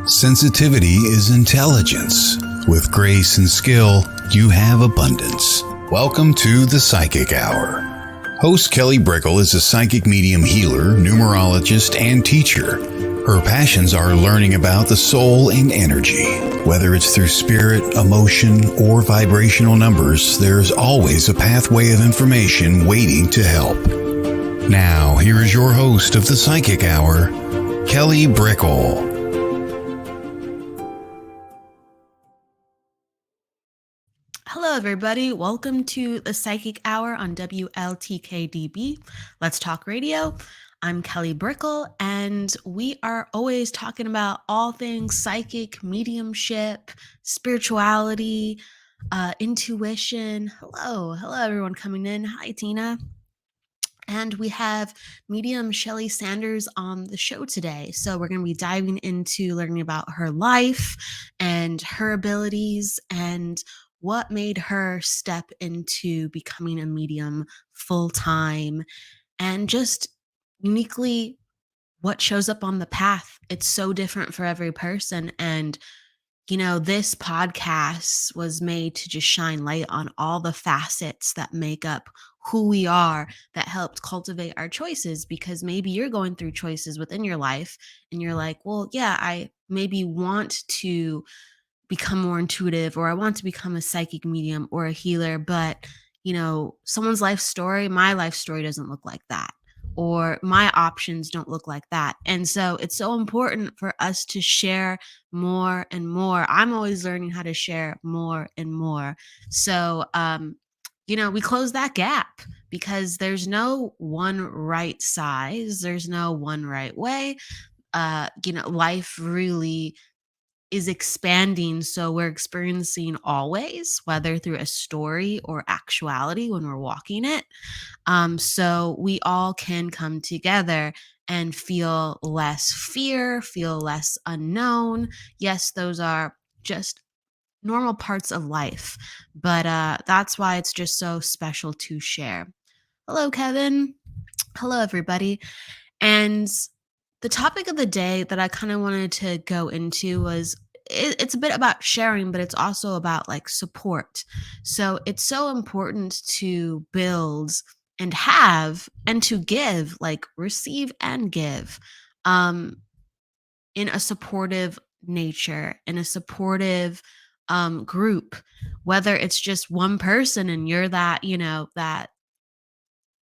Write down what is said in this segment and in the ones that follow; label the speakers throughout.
Speaker 1: Sensitivity is intelligence. With grace and skill, you have abundance. Welcome to the Psychic Hour. Host Shelley Sanders is a psychic medium healer, numerologist, and teacher. Her passions are learning about the soul and energy. Whether it's through spirit, emotion, or vibrational numbers, there's always a pathway of information waiting to help. Now, here is your host of the Psychic Hour, Shelley Sanders.
Speaker 2: Hello, everybody. Welcome to the Psychic Hour on WLTKDB. Let's Talk Radio. I'm Shelley Sanders, and we are always talking about all things psychic, mediumship, spirituality, intuition. Hello, everyone coming in. Hi, Tina. And we have medium Shelley Sanders on the show today. So we're going to be diving into learning about her life and her abilities and what made her step into becoming a medium full-time and just uniquely what shows up on the path. It's so different for every person. And this podcast was made to just shine light on all the facets that make up who we are, that helped cultivate our choices, because maybe you're going through choices within your life and you're like, well, yeah, I maybe want to become more intuitive, or I want to become a psychic medium or a healer, but someone's life story, my life story doesn't look like that, or my options don't look like that. And so it's so important for us to share more and more. I'm always learning how to share more and more. So, we close that gap, because there's no one right size. There's no one right way. Life really is expanding. So we're experiencing always, whether through a story or actuality when we're walking it. So we all can come together and feel less fear, feel less unknown. Yes, those are just normal parts of life, but that's why it's just so special to share. Hello, Kevin. Hello, everybody. And the topic of the day that I kind of wanted to go into was, it's a bit about sharing, but it's also about like support. So it's so important to build and have and to give, like receive and give, in a supportive nature, in a supportive group, whether it's just one person and you're that,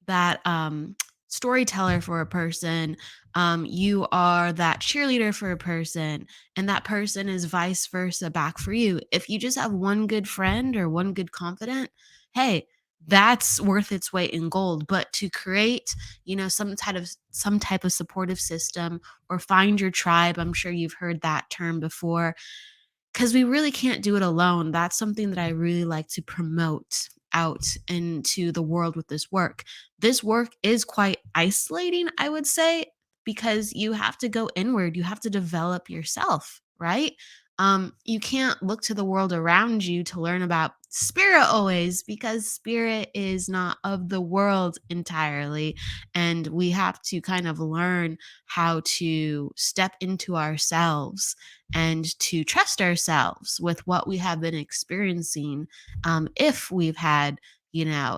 Speaker 2: that storyteller for a person, you are that cheerleader for a person, and that person is vice versa back for you. If you just have one good friend or one good confidant, hey, that's worth its weight in gold. But to create, some type of supportive system, or find your tribe, I'm sure you've heard that term before, because we really can't do it alone. That's something that I really like to promote out into the world with this work. This work is quite isolating, I would say, because you have to go inward. You have to develop yourself, right? You can't look to the world around you to learn about spirit always, because spirit is not of the world entirely. And we have to kind of learn how to step into ourselves and to trust ourselves with what we have been experiencing. If we've had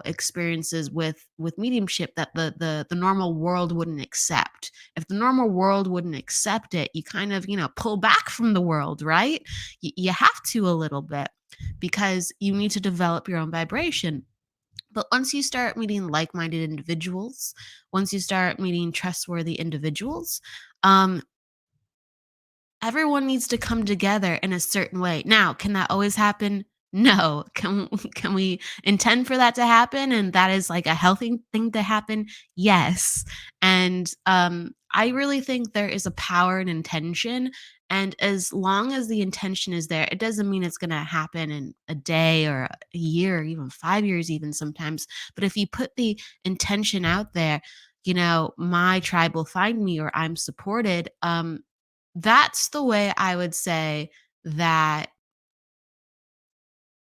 Speaker 2: experiences with mediumship that the normal world wouldn't accept. If the normal world wouldn't accept it, you kind of pull back from the world, right? You have to a little bit, because you need to develop your own vibration. But once you start meeting like-minded individuals, once you start meeting trustworthy individuals, everyone needs to come together in a certain way. Now, can that always happen? No. Can we intend for that to happen, and that is like a healthy thing to happen? Yes. And I really think there is a power in intention, and as long as the intention is there, it doesn't mean it's going to happen in a day or a year, or even 5 years even sometimes. But if you put the intention out there, my tribe will find me, or I'm supported. That's the way I would say that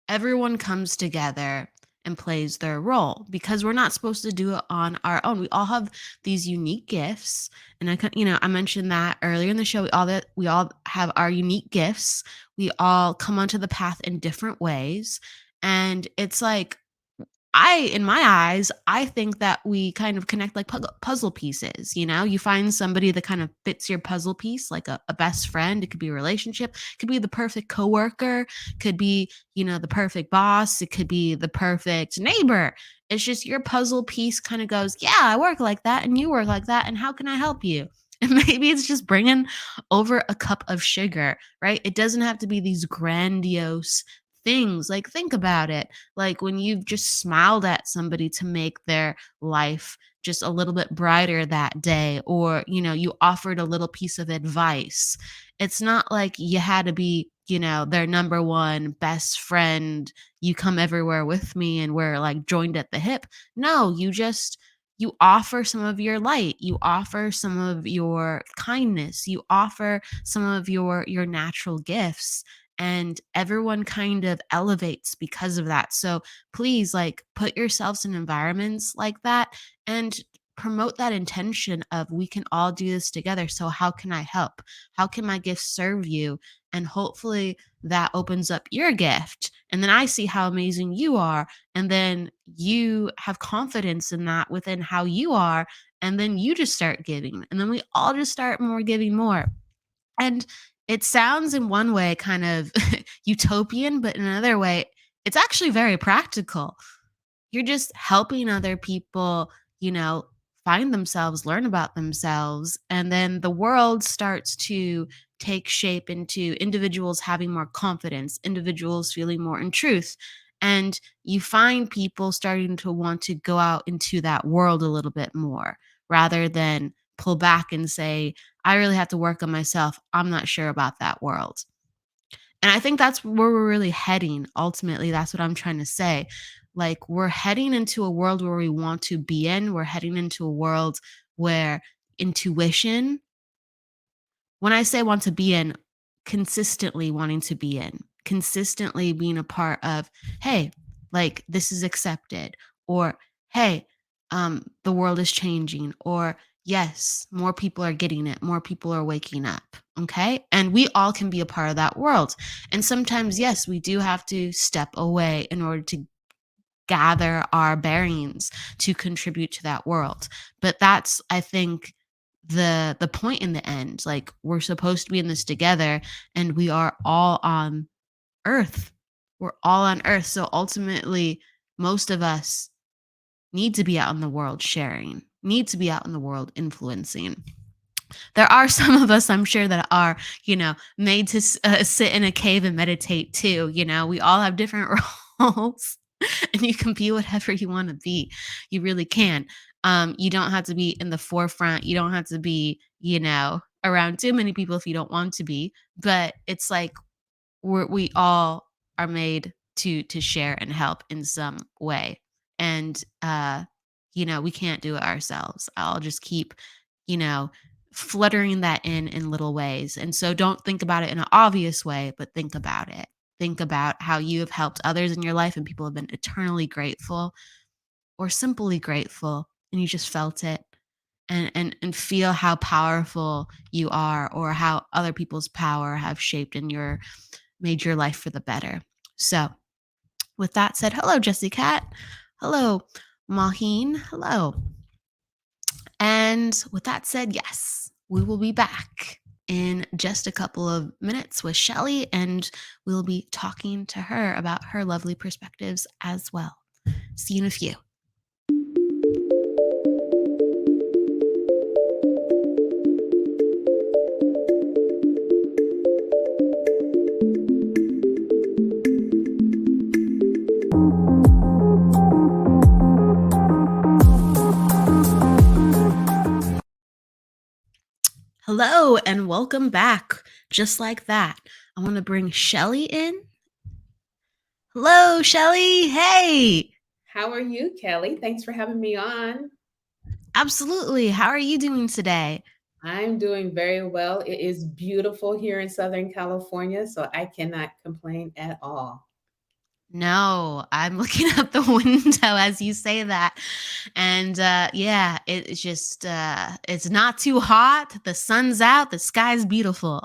Speaker 2: everyone comes together and plays their role, because we're not supposed to do it on our own. We all have these unique gifts, and I mentioned that earlier in the show. We all have our unique gifts. We all come onto the path in different ways. And it's like, in my eyes, I think that we kind of connect like puzzle pieces. You find somebody that kind of fits your puzzle piece, like a best friend. It could be a relationship, could be the perfect coworker, could be, the perfect boss. It could be the perfect neighbor. It's just your puzzle piece kind of goes, yeah, I work like that and you work like that. And how can I help you? And maybe it's just bringing over a cup of sugar, right? It doesn't have to be these grandiose things. Like, think about it, like when you've just smiled at somebody to make their life just a little bit brighter that day, or you offered a little piece of advice. It's not like you had to be their number one best friend. You come everywhere with me and we're like joined at the hip. No, you offer some of your light, you offer some of your kindness, you offer some of your natural gifts, and everyone kind of elevates because of that. So please, like, put yourselves in environments like that and promote that intention of, we can all do this together. So how can I help? How can my gift serve you? And hopefully that opens up your gift, and then I see how amazing you are, and then you have confidence in that within how you are, and then you just start giving, and then we all just start giving more. And it sounds in one way kind of utopian, but in another way, it's actually very practical. You're just helping other people, you know, find themselves, learn about themselves. And then the world starts to take shape into individuals having more confidence, individuals feeling more in truth. And you find people starting to want to go out into that world a little bit more, rather than pull back and say, I really have to work on myself. I'm not sure about that world. And I think that's where we're really heading. Ultimately, that's what I'm trying to say. Like, we're heading into a world where we want to be in. We're heading into a world where intuition, when I say want to be in, consistently wanting to be in, consistently being a part of, hey, like, this is accepted, or hey, the world is changing, or yes, more people are getting it, more people are waking up. Okay. And we all can be a part of that world. And sometimes, yes, we do have to step away in order to gather our bearings to contribute to that world. But that's, I think, the point in the end. Like, we're supposed to be in this together, and we are all on earth. We're all on earth. So ultimately, most of us need to be out in the world sharing, need to be out in the world influencing. There are some of us, I'm sure, that are, made to sit in a cave and meditate too. We all have different roles, and you can be whatever you want to be. You really can. You don't have to be in the forefront. You don't have to be, around too many people if you don't want to be. But it's like, we all are made to share and help in some way. And we can't do it ourselves. I'll just keep, you know fluttering that in little ways. And so don't think about it in an obvious way, but think about it. Think about how you have helped others in your life and people have been eternally grateful, or simply grateful, and you just felt it. And feel how powerful you are, or how other people's power have shaped and made your life for the better. So with that said, hello, Jessie Cat. Hello, Maheen. Hello. And with that said, yes, we will be back in just a couple of minutes with Shelley, and we'll be talking to her about her lovely perspectives as well. See you in a few. Hello and welcome back. Just like that, I want to bring Shelley in. Hello, Shelley. Hey.
Speaker 3: How are you, Kelly? Thanks for having me on.
Speaker 2: Absolutely. How are you doing today?
Speaker 3: I'm doing very well. It is beautiful here in Southern California, so I cannot complain at all.
Speaker 2: No, I'm looking out the window as you say that. And yeah, it's just it's not too hot. The sun's out, the sky's beautiful.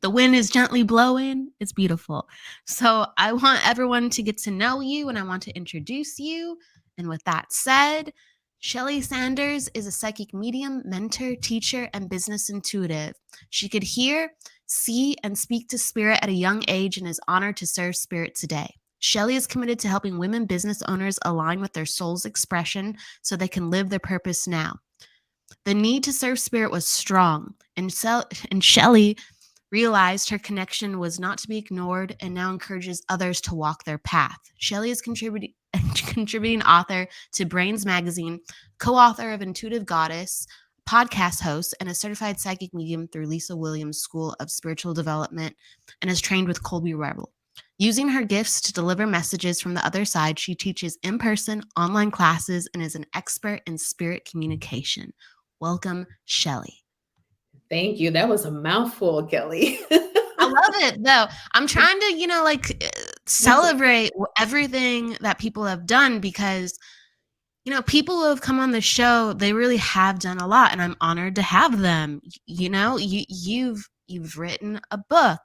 Speaker 2: The wind is gently blowing. It's beautiful. So I want everyone to get to know you and I want to introduce you. And with that said, Shelley Sanders is a psychic medium, mentor, teacher, and business intuitive. She could hear, see, and speak to spirit at a young age and is honored to serve spirit today. Shelley is committed to helping women business owners align with their soul's expression so they can live their purpose now. The need to serve spirit was strong, and Shelley realized her connection was not to be ignored and now encourages others to walk their path. Shelley is contributing author to Brainz magazine, co-author of Intuitive Goddess, podcast host, and a certified psychic medium through Lisa Williams School of Spiritual Development, and is trained with Colby Rebel. Using her gifts to deliver messages from the other side, she teaches in-person, online classes, and is an expert in spirit communication. Welcome, Shelley.
Speaker 3: Thank you. That was a mouthful, Kelly.
Speaker 2: I love it, though. I'm trying to, celebrate everything that people have done because, people who have come on the show, they really have done a lot, and I'm honored to have them. You've written a book.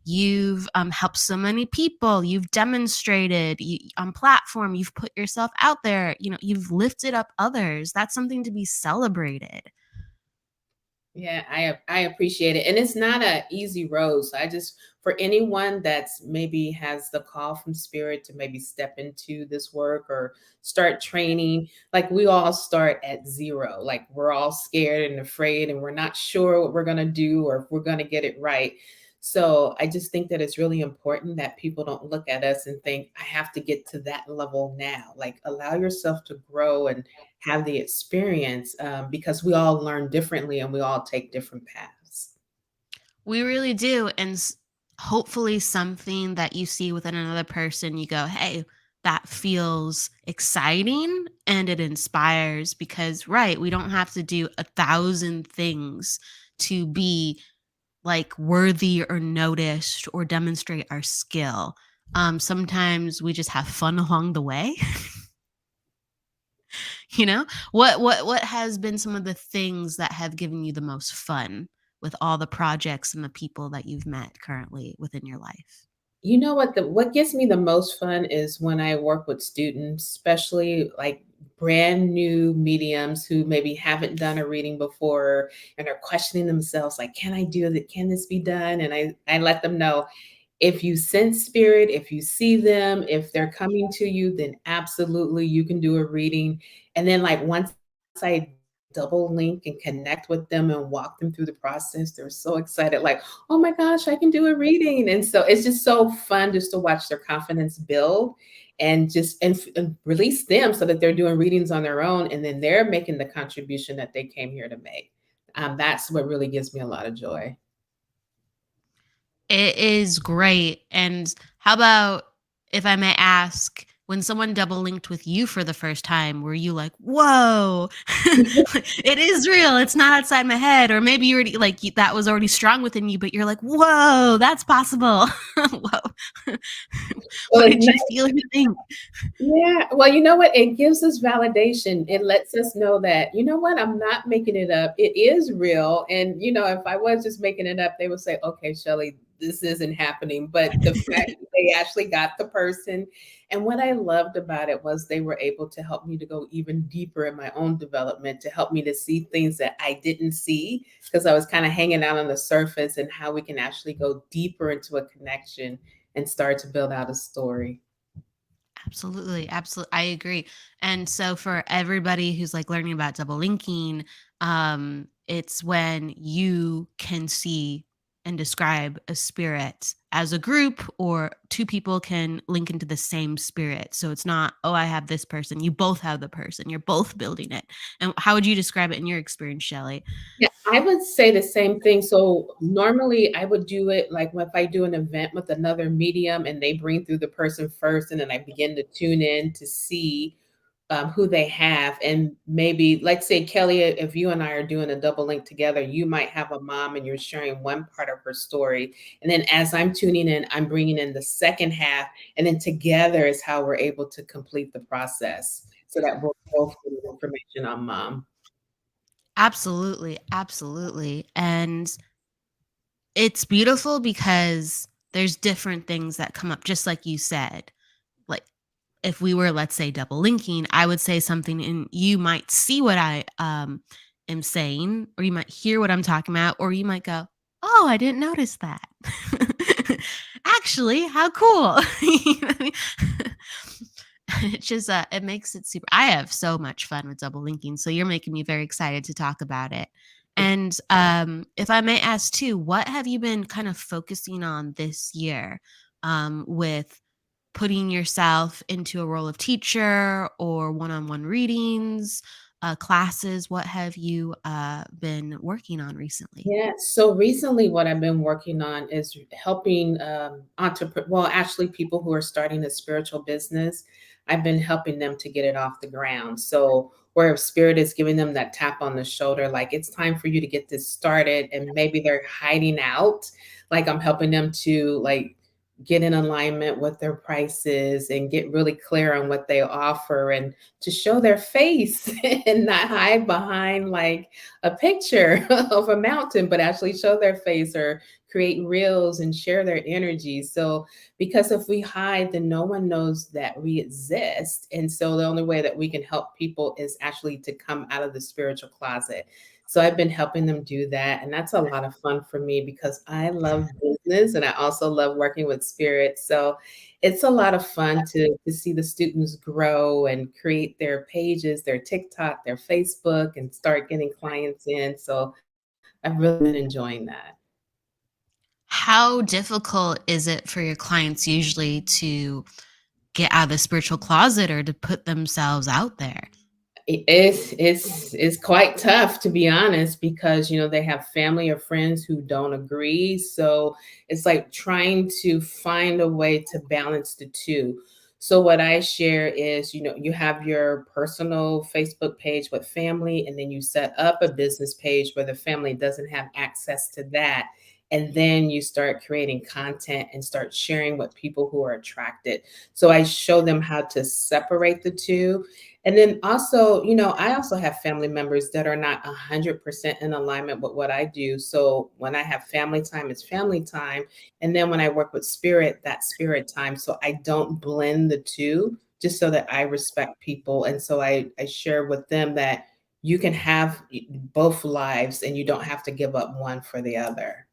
Speaker 2: You've helped so many people. You've demonstrated on platform. You've put yourself out there. You've lifted up others. That's something to be celebrated.
Speaker 3: Yeah, I appreciate it. And it's not an easy road. So for anyone that's maybe has the call from spirit to maybe step into this work or start training, like we all start at zero. Like we're all scared and afraid and we're not sure what we're going to do or if we're going to get it right. So I just think that it's really important that people don't look at us and think, I have to get to that level now. Like allow yourself to grow and have the experience because we all learn differently and we all take different paths.
Speaker 2: We really do. And hopefully something that you see within another person, you go, hey, that feels exciting and it inspires because, right, we don't have to do 1,000 things to be like worthy or noticed or demonstrate our skill. Sometimes we just have fun along the way. What has been some of the things that have given you the most fun with all the projects and the people that you've met currently within your life?
Speaker 3: You know what gives me the most fun is when I work with students, especially like brand new mediums who maybe haven't done a reading before and are questioning themselves, like, can I do that? Can this be done? And I let them know if you sense spirit, if you see them, if they're coming to you, then absolutely you can do a reading. And then like once I double link and connect with them and walk them through the process, they're so excited, like, oh my gosh, I can do a reading. And so it's just so fun just to watch their confidence build and and release them so that they're doing readings on their own. And then they're making the contribution that they came here to make. That's what really gives me a lot of joy.
Speaker 2: It is great. And how about, if I may ask, when someone double linked with you for the first time, were you like, whoa, it is real. It's not outside my head. Or maybe you already that was already strong within you, but you're like, whoa, that's possible. Whoa. What did you feel or think?
Speaker 3: Yeah, well, you know what? It gives us validation. It lets us know that, you know what, I'm not making it up. It is real. And, if I was just making it up, they would say, okay, Shelley, this isn't happening. But the fact that they actually got the person. And what I loved about it was they were able to help me to go even deeper in my own development, to help me to see things that I didn't see because I was kind of hanging out on the surface and how we can actually go deeper into a connection and start to build out a story.
Speaker 2: Absolutely. Absolutely. I agree. And so for everybody who's learning about double linking, it's when you can see and describe a spirit as a group or two people can link into the same spirit. So it's not, oh, I have this person. You both have the person. You're both building it. And how would you describe it in your experience, Shelley?
Speaker 3: Yeah, I would say the same thing. So normally I would do it like if I do an event with another medium and they bring through the person first, and then I begin to tune in to see who they have. And maybe, let's say, Kelly, if you and I are doing a double link together, you might have a mom and you're sharing one part of her story. And then as I'm tuning in, I'm bringing in the second half. And then together is how we're able to complete the process so that we're both getting information on mom.
Speaker 2: Absolutely. Absolutely. And it's beautiful because there's different things that come up, just like you said. Like if we were, let's say, double linking, I would say something and you might see what I am saying, or you might hear what I'm talking about, or you might go, oh, I didn't notice that. Actually, how cool. You know what I mean? It's just it makes it super. I have so much fun with double linking, so you're making me very excited to talk about it. And if I may ask too, what have you been kind of focusing on this year with putting yourself into a role of teacher or one-on-one readings, classes? What have you been working on recently?
Speaker 3: Yeah. So recently, what I've been working on is helping well, actually, people who are starting a spiritual business. I've been helping them to get it off the ground. So where spirit is giving them that tap on the shoulder, like it's time for you to get this started, and maybe they're hiding out. Like I'm helping them to like get in alignment with their prices and get really clear on what they offer and to show their face and not hide behind like a picture of a mountain, but actually show their face or create reels and share their energy. So, because if we hide, then no one knows that we exist. And so, the only way that we can help people is actually to come out of the spiritual closet. So, I've been helping them do that. And that's a lot of fun for me because I love business and I also love working with spirits. So, it's a lot of fun to see the students grow and create their pages, their TikTok, their Facebook, and start getting clients in. So I've really been enjoying that.
Speaker 2: How difficult is it for your clients usually to get out of the spiritual closet or to put themselves out there?
Speaker 3: It's quite tough to be honest because they have family or friends who don't agree. So it's like trying to find a way to balance the two. So what I share is you have your personal Facebook page with family, and then you set up a business page where the family doesn't have access to that. And then you start creating content and start sharing with people who are attracted. So I show them how to separate the two. And then also, I also have family members that are not 100% in alignment with what I do. So when I have family time, it's family time. And then when I work with spirit, that's spirit time. So I don't blend the two just so that I respect people. And so I share with them that you can have both lives and you don't have to give up one for the other.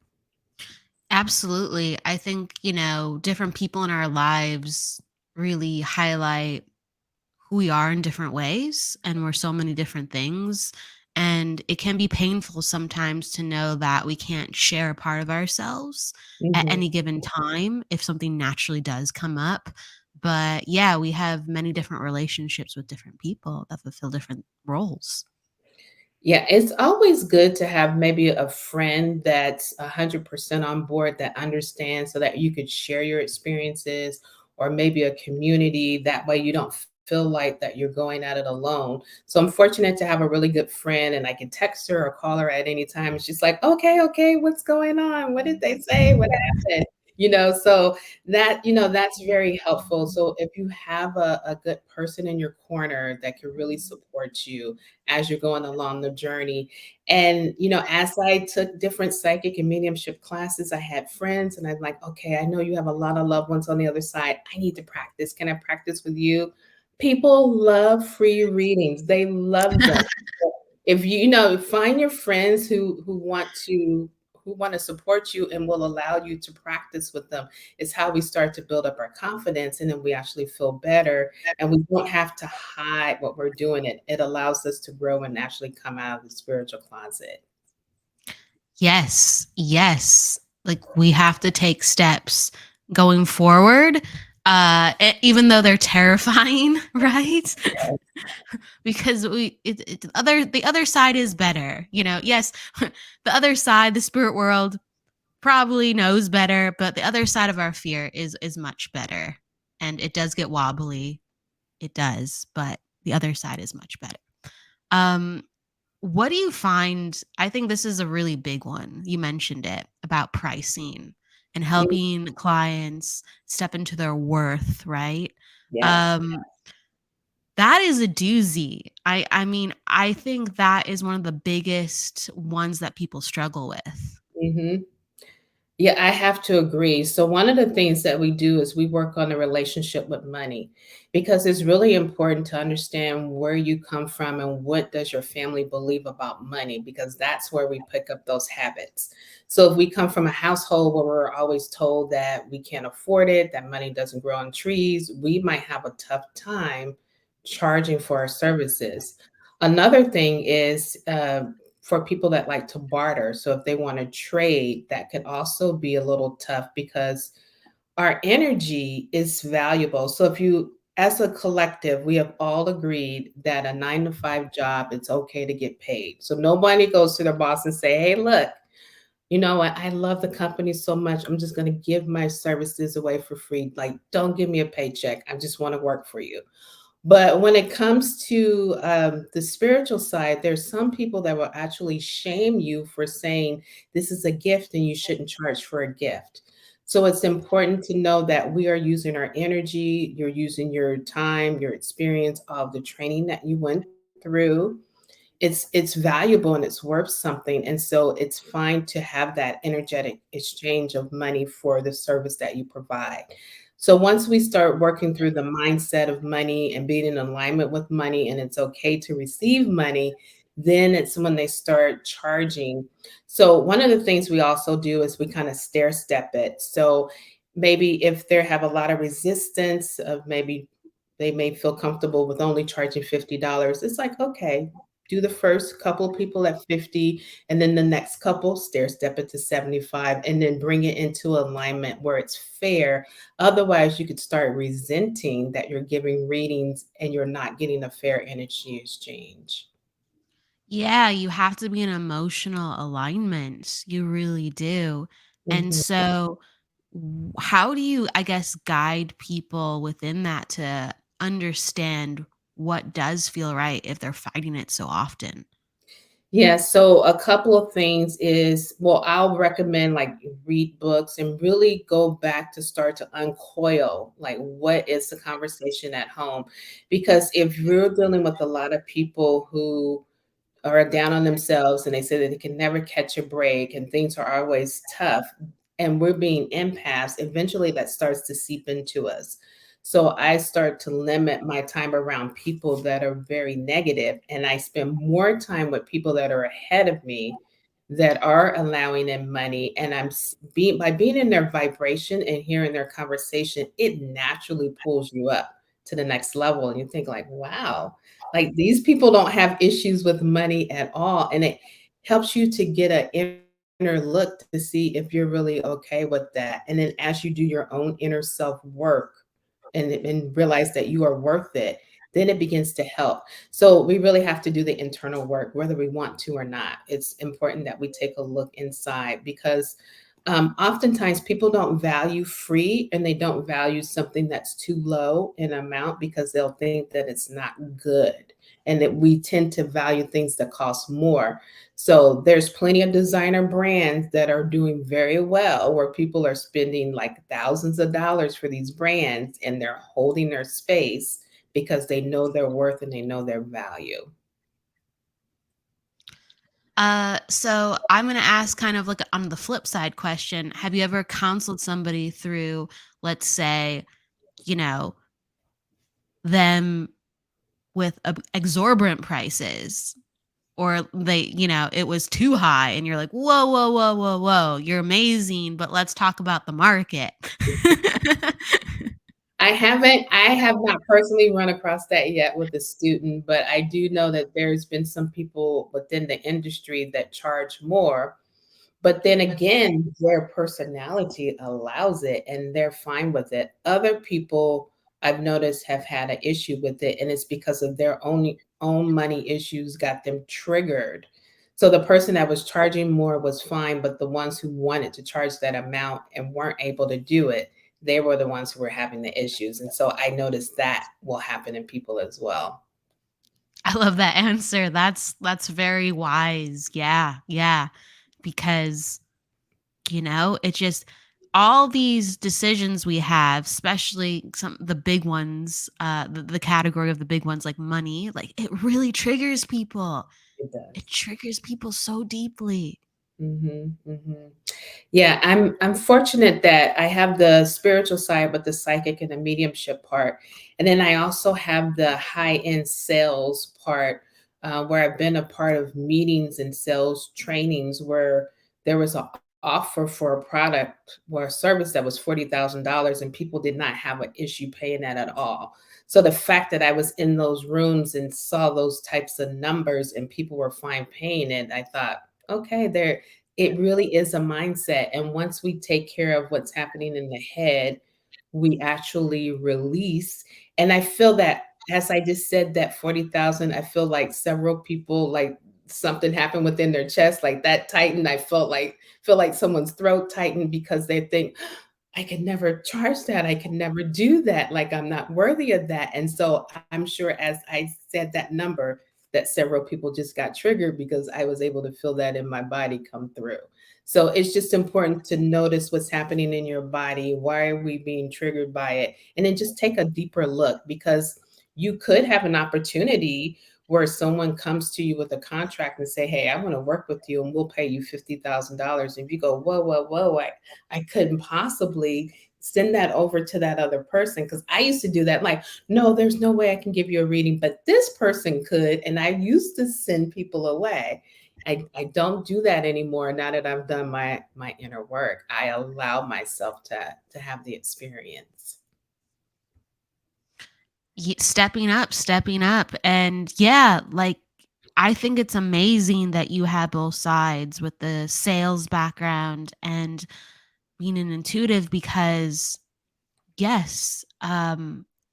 Speaker 2: Absolutely. I think, different people in our lives really highlight who we are in different ways, and we're so many different things. And it can be painful sometimes to know that we can't share a part of ourselves at
Speaker 3: Mhm.
Speaker 2: any given time if something naturally does come up. But yeah, we have many different relationships with different people that fulfill different roles.
Speaker 3: Yeah, it's always good to have maybe a friend that's 100% on board that understands so that you could share your experiences, or maybe a community. That way you don't feel like that you're going at it alone. So I'm fortunate to have a really good friend, and I can text her or call her at any time. And she's like, okay, okay, what's going on? What did they say? What happened? So that's very helpful. So if you have a good person in your corner that can really support you as you're going along the journey. And, as I took different psychic and mediumship classes, I had friends and I'm like, okay, I know you have a lot of loved ones on the other side. I need to practice. Can I practice with you? People love free readings. They love them. If find your friends who want to support you and will allow you to practice with them. Is how we start to build up our confidence, and then we actually feel better, and we don't have to hide what we're doing. It allows us to grow and actually come out of the spiritual closet.
Speaker 2: Yes, yes. Like we have to take steps going forward, even though they're terrifying, right? Because the other side is better. Yes, the other side, the spirit world, probably knows better, but the other side of our fear is much better, and it does get wobbly. It does, but the other side is much better. Um, what do you find? I think this is a really big one. You mentioned it about pricing and
Speaker 3: Mm,
Speaker 2: helping clients step into their worth, right?
Speaker 3: yes.
Speaker 2: Um, that is a doozy. I mean, I think that is one of the biggest ones that people struggle with.
Speaker 3: Mhm. Yeah, I have to agree. So one of the things that we do is we work on the relationship with money because it's really important to understand where you come from and what does your family believe about money because that's where we pick up those habits. So if we come from a household where we're always told that we can't afford it, that money doesn't grow on trees, we might have a tough time charging for our services. Another thing is for people that like to barter. So if they want to trade, that could also be a little tough because our energy is valuable. So if you, as a collective, we have all agreed that a 9 to 5 job, it's okay to get paid. So nobody goes to their boss and say, hey, look, you know what? I love the company so much. I'm just going to give my services away for free. Like, don't give me a paycheck. I just want to work for you. But when it comes to the spiritual side, there's some people that will actually shame you for saying this is a gift and you shouldn't charge for a gift. So it's important to know that we are using our energy, you're using your time, your experience of the training that you went through. It's valuable and it's worth something, and so it's fine to have that energetic exchange of money for the service that you provide. So once we start working through the mindset of money and being in alignment with money, and it's okay to receive money, then it's when they start charging. So one of the things we also do is we kind of stair step it. So maybe if they have a lot of resistance of maybe they may feel comfortable with only charging $50. It's like, okay, do the first couple of people at 50 and then the next couple stair step it to 75 and then bring it into alignment where it's fair. Otherwise, you could start resenting that you're giving readings and you're not getting a fair energy exchange.
Speaker 2: Yeah, you have to be in emotional alignment. You really do. And
Speaker 3: Mhm.
Speaker 2: so, how do you, I guess, guide people within that to understand what does feel right if they're fighting it so often?
Speaker 3: Yeah, so a couple of things is, well, I'll recommend like read books and really go back to start to uncoil like what is the conversation at home. Because if you're dealing with a lot of people who are down on themselves and they say that they can never catch a break and things are always tough and we're being empaths, eventually that starts to seep into us. So I start to limit my time around people that are very negative and I spend more time with people that are ahead of me that are allowing in money and being by being in their vibration and hearing their conversation, it naturally pulls you up to the next level and you think like, wow, like, these people don't have issues with money at all, and it helps you to get an inner look to see if you're really okay with that, and then as you do your own inner self-work and realize that you are worth it, then it begins to help. So, we really have to do the internal work whether we want to or not. It's important that we take a look inside because, oftentimes people don't value free and they don't value something that's too low in amount because they'll think that it's not good and that we tend to value things that cost more. So there's plenty of designer brands that are doing very well where people are spending like thousands of dollars for these brands and they're holding their space because they know their worth and they know their value.
Speaker 2: So I'm gonna ask kind of like on the flip side question. Have you ever counseled somebody through, let's say, you know, them with exorbitant prices, or it was too high and you're like, whoa, whoa, whoa, whoa, whoa, you're amazing, but let's talk about the market.
Speaker 3: I have not personally run across that yet with a student, but I do know that there's been some people within the industry that charge more. But then again, their personality allows it and they're fine with it. Other people I've noticed have had an issue with it, and it's because of their own money issues got them triggered. So the person that was charging more was fine, but the ones who wanted to charge that amount and weren't able to do it, they were the ones who were having the issues. And so I noticed that will happen in people as well.
Speaker 2: I love that answer. That's very wise. Yeah, yeah. Because, it just all these decisions we have, especially some the big ones, the category of the big ones like money, like it really triggers people.
Speaker 3: It
Speaker 2: It
Speaker 3: does.
Speaker 2: triggers people so deeply.
Speaker 3: Mhm, mhm. Yeah, I'm fortunate that I have the spiritual side with the psychic and the mediumship part, and then I also have the high-end sales part, where I've been a part of meetings and sales trainings where there was an offer for a product or a service that was $40,000 and people did not have an issue paying that at all. So the fact that I was in those rooms and saw those types of numbers and people were fine paying it, I thought, okay, there it really is a mindset, and once we take care of what's happening in the head, we actually release, and I feel that as I just said that 40,000, I feel like several people, like, something happened within their chest, like, that tightened, I feel like someone's throat tightened because they think, I could never charge that. I could never do that. Like, I'm not worthy of that. And so I'm sure as I said that number, that several people just got triggered because I was able to feel that in my body come through. So it's just important to notice what's happening in your body. Why are we being triggered by it? And then just take a deeper look because you could have an opportunity where someone comes to you with a contract and say, "Hey, I want to work with you and we'll pay you $50,000." And if you go, "Whoa, whoa, whoa, I couldn't possibly send that over to that other person," because I used to do that. Like, no, there's no way I can give you a reading, but this person could. And I used to send people away. I don't do that anymore now that I've done my inner work. I allow myself to have the experience.
Speaker 2: Stepping up. And yeah, like I think it's amazing that you have both sides with the sales background and being an intuitive because yes,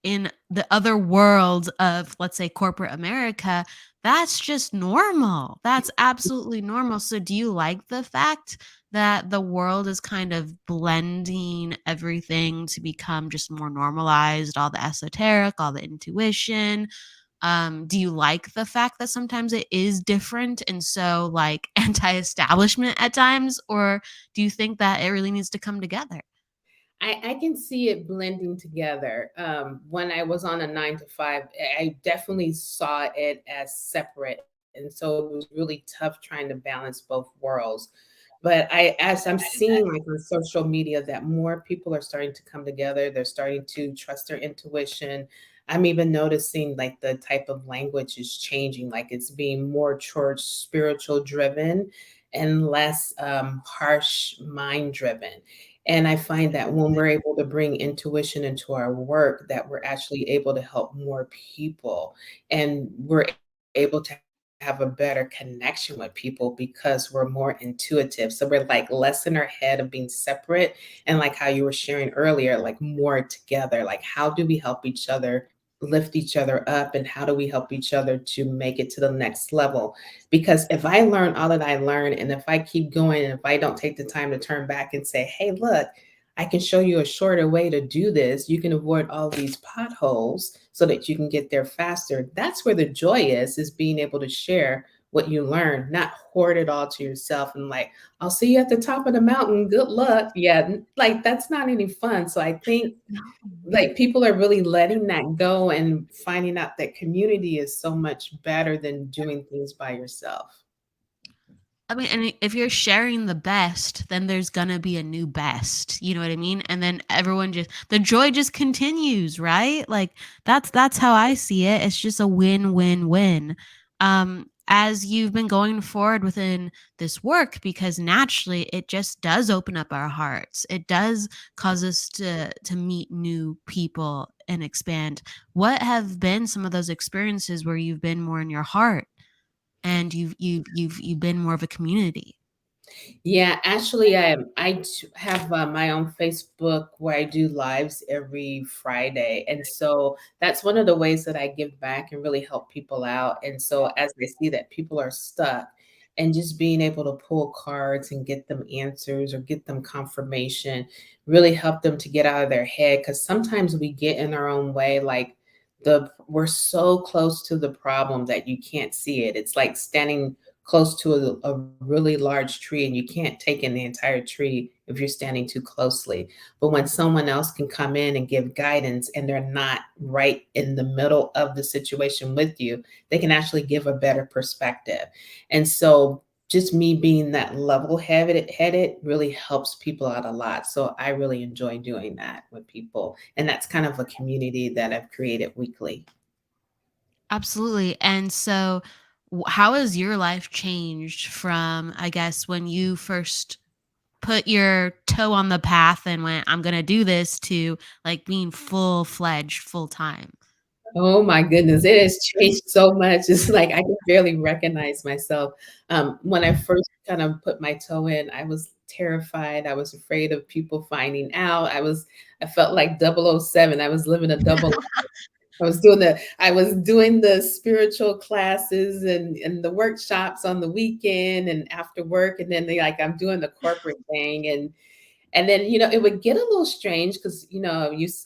Speaker 2: in the other world of, let's say, corporate America, that's just normal. That's absolutely normal. So, do you like the fact that the world is kind of blending everything to become just more normalized, all the esoteric, all the intuition? Do you like the fact that sometimes it is different and so like anti-establishment at times, or do you think that it really needs to come together?
Speaker 3: I can see it blending together. When I was on a 9 to 5, I definitely saw it as separate. And so it was really tough trying to balance both worlds. But as I'm seeing like on social media that more people are starting to come together, they're starting to trust their intuition. I'm even noticing like the type of language is changing, like it's being more towards spiritual driven and less harsh mind driven. And I find that when we're able to bring intuition into our work, that we're actually able to help more people and we're able to have a better connection with people because we're more intuitive. So we're like less in our head of being separate. And like how you were sharing earlier, like more together. Like, how do we help each other lift each other up? And how do we help each other to make it to the next level? Because if I learn all that I learn, and if I keep going, and if I don't take the time to turn back and say, hey, look, I can show you a shorter way to do this. You can avoid all these potholes so that you can get there faster. That's where the joy is being able to share what you learn, not hoard it all to yourself and like, I'll see you at the top of the mountain. Good luck. Yeah, like that's not any fun. So I think
Speaker 2: No.
Speaker 3: like people are really letting that go and finding out that community is so much better than doing things by yourself.
Speaker 2: I mean, and if you're sharing the best, then there's gonna be a new best. You know what I mean? And then everyone just the joy just continues, right? Like that's how I see it. It's just a win-win-win. As you've been going forward within this work, because naturally it just does open up our hearts. It does cause us to meet new people and expand. What have been some of those experiences where you've been more in your heart? And you've been more of a community.
Speaker 3: Yeah, actually, have my own Facebook where I do lives every Friday. And so that's one of the ways that I give back and really help people out. And so as I see that people are stuck and just being able to pull cards and get them answers or get them confirmation, really help them to get out of their head. Because sometimes we get in our own way, like we're so close to the problem that you can't see it. It's like standing close to a really large tree and you can't take in the entire tree if you're standing too closely. But when someone else can come in and give guidance and they're not right in the middle of the situation with you, they can actually give a better perspective. And so just me being that level headed really helps people out a lot. So I really enjoy doing that with people. And that's kind of a community that I've created weekly.
Speaker 2: Absolutely. And so, how has your life changed from, I guess, when you first put your toe on the path and went, I'm going to do this, to like being full fledged, full time?
Speaker 3: Oh my goodness, it has changed so much. It's like I can barely recognize myself. When I first kind of put my toe in, I was terrified. I was afraid of people finding out. I felt like 007. I was living a double. I was doing the spiritual classes and the workshops on the weekend and after work, and then I'm doing the corporate thing, and then, it would get a little strange because,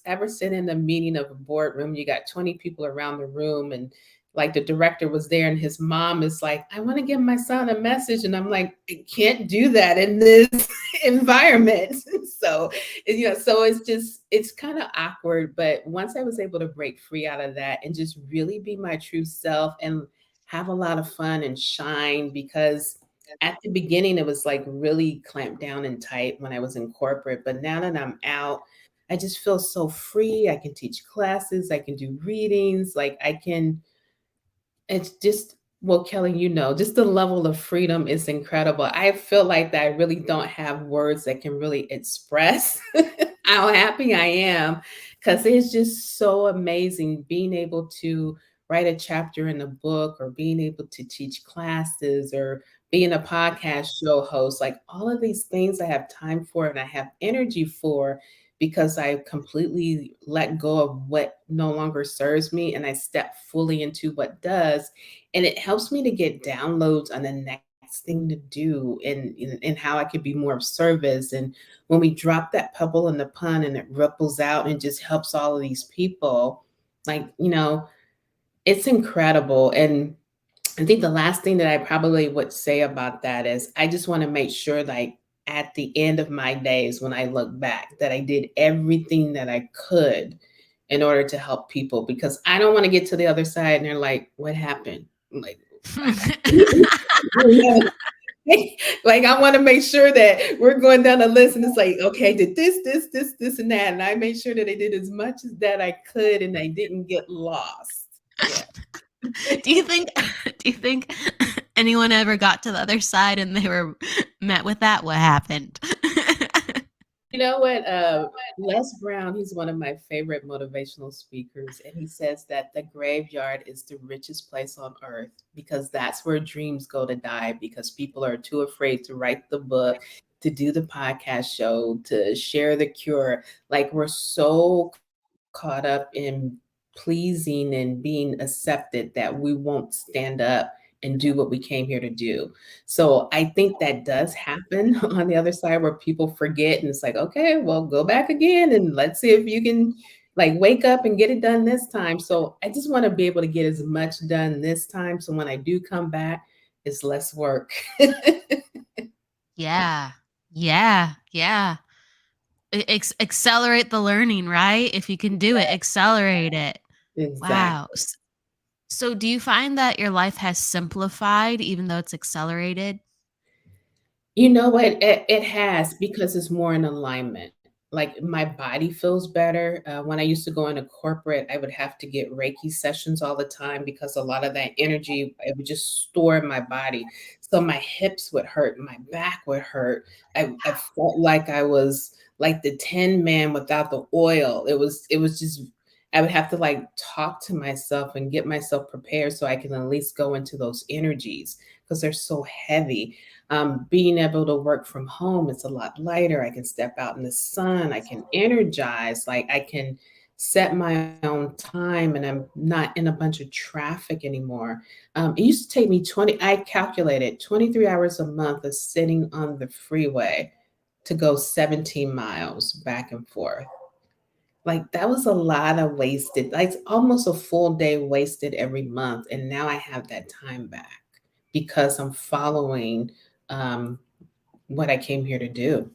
Speaker 3: ever sit in a meeting of a boardroom, you got 20 people around the room, and like the director was there, and his mom is like, I want to give my son a message. And I'm like, I can't do that in this environment. So, so it's kind of awkward. But once I was able to break free out of that and just really be my true self and have a lot of fun and shine, because at the beginning, it was like really clamped down and tight when I was in corporate. But now that I'm out, I just feel so free. I can teach classes, I can do readings, it's just, well, Kelly, just the level of freedom is incredible. I feel like that I really don't have words that can really express how happy I am, because it's just so amazing being able to write a chapter in a book, or being able to teach classes, or being a podcast show host. Like all of these things I have time for and I have energy for, because I completely let go of what no longer serves me and I step fully into what does. And it helps me to get downloads on the next thing to do, and how I could be more of service. And when we drop that pebble in the pond and it ripples out and just helps all of these people, like, it's incredible. And I think the last thing that I probably would say about that is I just want to make sure, like, at the end of my days, when I look back, that I did everything that I could in order to help people, because I don't want to get to the other side and they're like, what happened? I'm like, like I want to make sure that we're going down the list and it's like, okay, did this, and that. And I made sure that I did as much as that I could and I didn't get lost. Yeah.
Speaker 2: do you think do you think anyone ever got to the other side and they were met with that? What happened?
Speaker 3: You know what? Les Brown, he's one of my favorite motivational speakers, and he says that the graveyard is the richest place on earth, because that's where dreams go to die, because people are too afraid to write the book, to do the podcast show, to share the cure. Like, we're so caught up in pleasing and being accepted that we won't stand up and do what we came here to do. So I think that does happen on the other side, where people forget and it's like, okay, well, go back again and let's see if you can like wake up and get it done this time. So I just want to be able to get as much done this time. So when I do come back, it's less work.
Speaker 2: Yeah. Yeah. Yeah. Accelerate the learning, right? If you can do it, accelerate it. Wow.
Speaker 3: Exactly.
Speaker 2: So, do you find that your life has simplified even though it's accelerated?
Speaker 3: You know what? It has, because it's more in alignment. Like my body feels better. When I used to go into corporate, I would have to get Reiki sessions all the time because a lot of that energy, it would just store in my body. So my hips would hurt, my back would hurt. I felt like I was like the Tin Man without the oil. It was just, I would have to like talk to myself and get myself prepared so I can at least go into those energies, because they're so heavy. Being able to work from home, it's a lot lighter. I can step out in the sun. I can energize. Like I can set my own time, and I'm not in a bunch of traffic anymore. It used to take me 20, I calculated 23 hours a month of sitting on the freeway to go 17 miles back and forth. Like that was a lot of wasted, like almost a full day wasted every month. And now I have that time back because I'm following um, what I came here to do.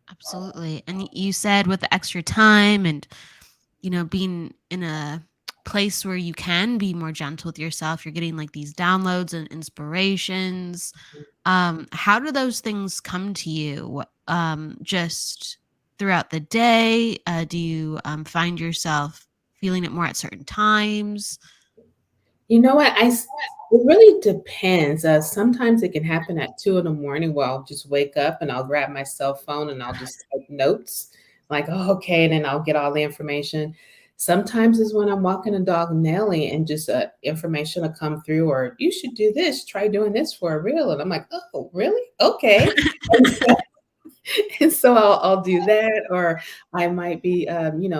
Speaker 2: Absolutely. And you said with the extra time and, being in a place where you can be more gentle with yourself. You're getting like these downloads and inspirations. How do those things come to you? Just throughout the day? Do you find yourself feeling it more at certain times?
Speaker 3: You know what? It really depends. Sometimes it can happen at 2 in the morning where I'll just wake up and I'll grab my cell phone and I'll just take notes, like, oh, okay, and then I'll get all the information. Sometimes is when I'm walking a dog Nelly and just information will come through, or you should do this, try doing this for a reel. And I'm like, oh, really? Okay. And so I'll do that, or I might be,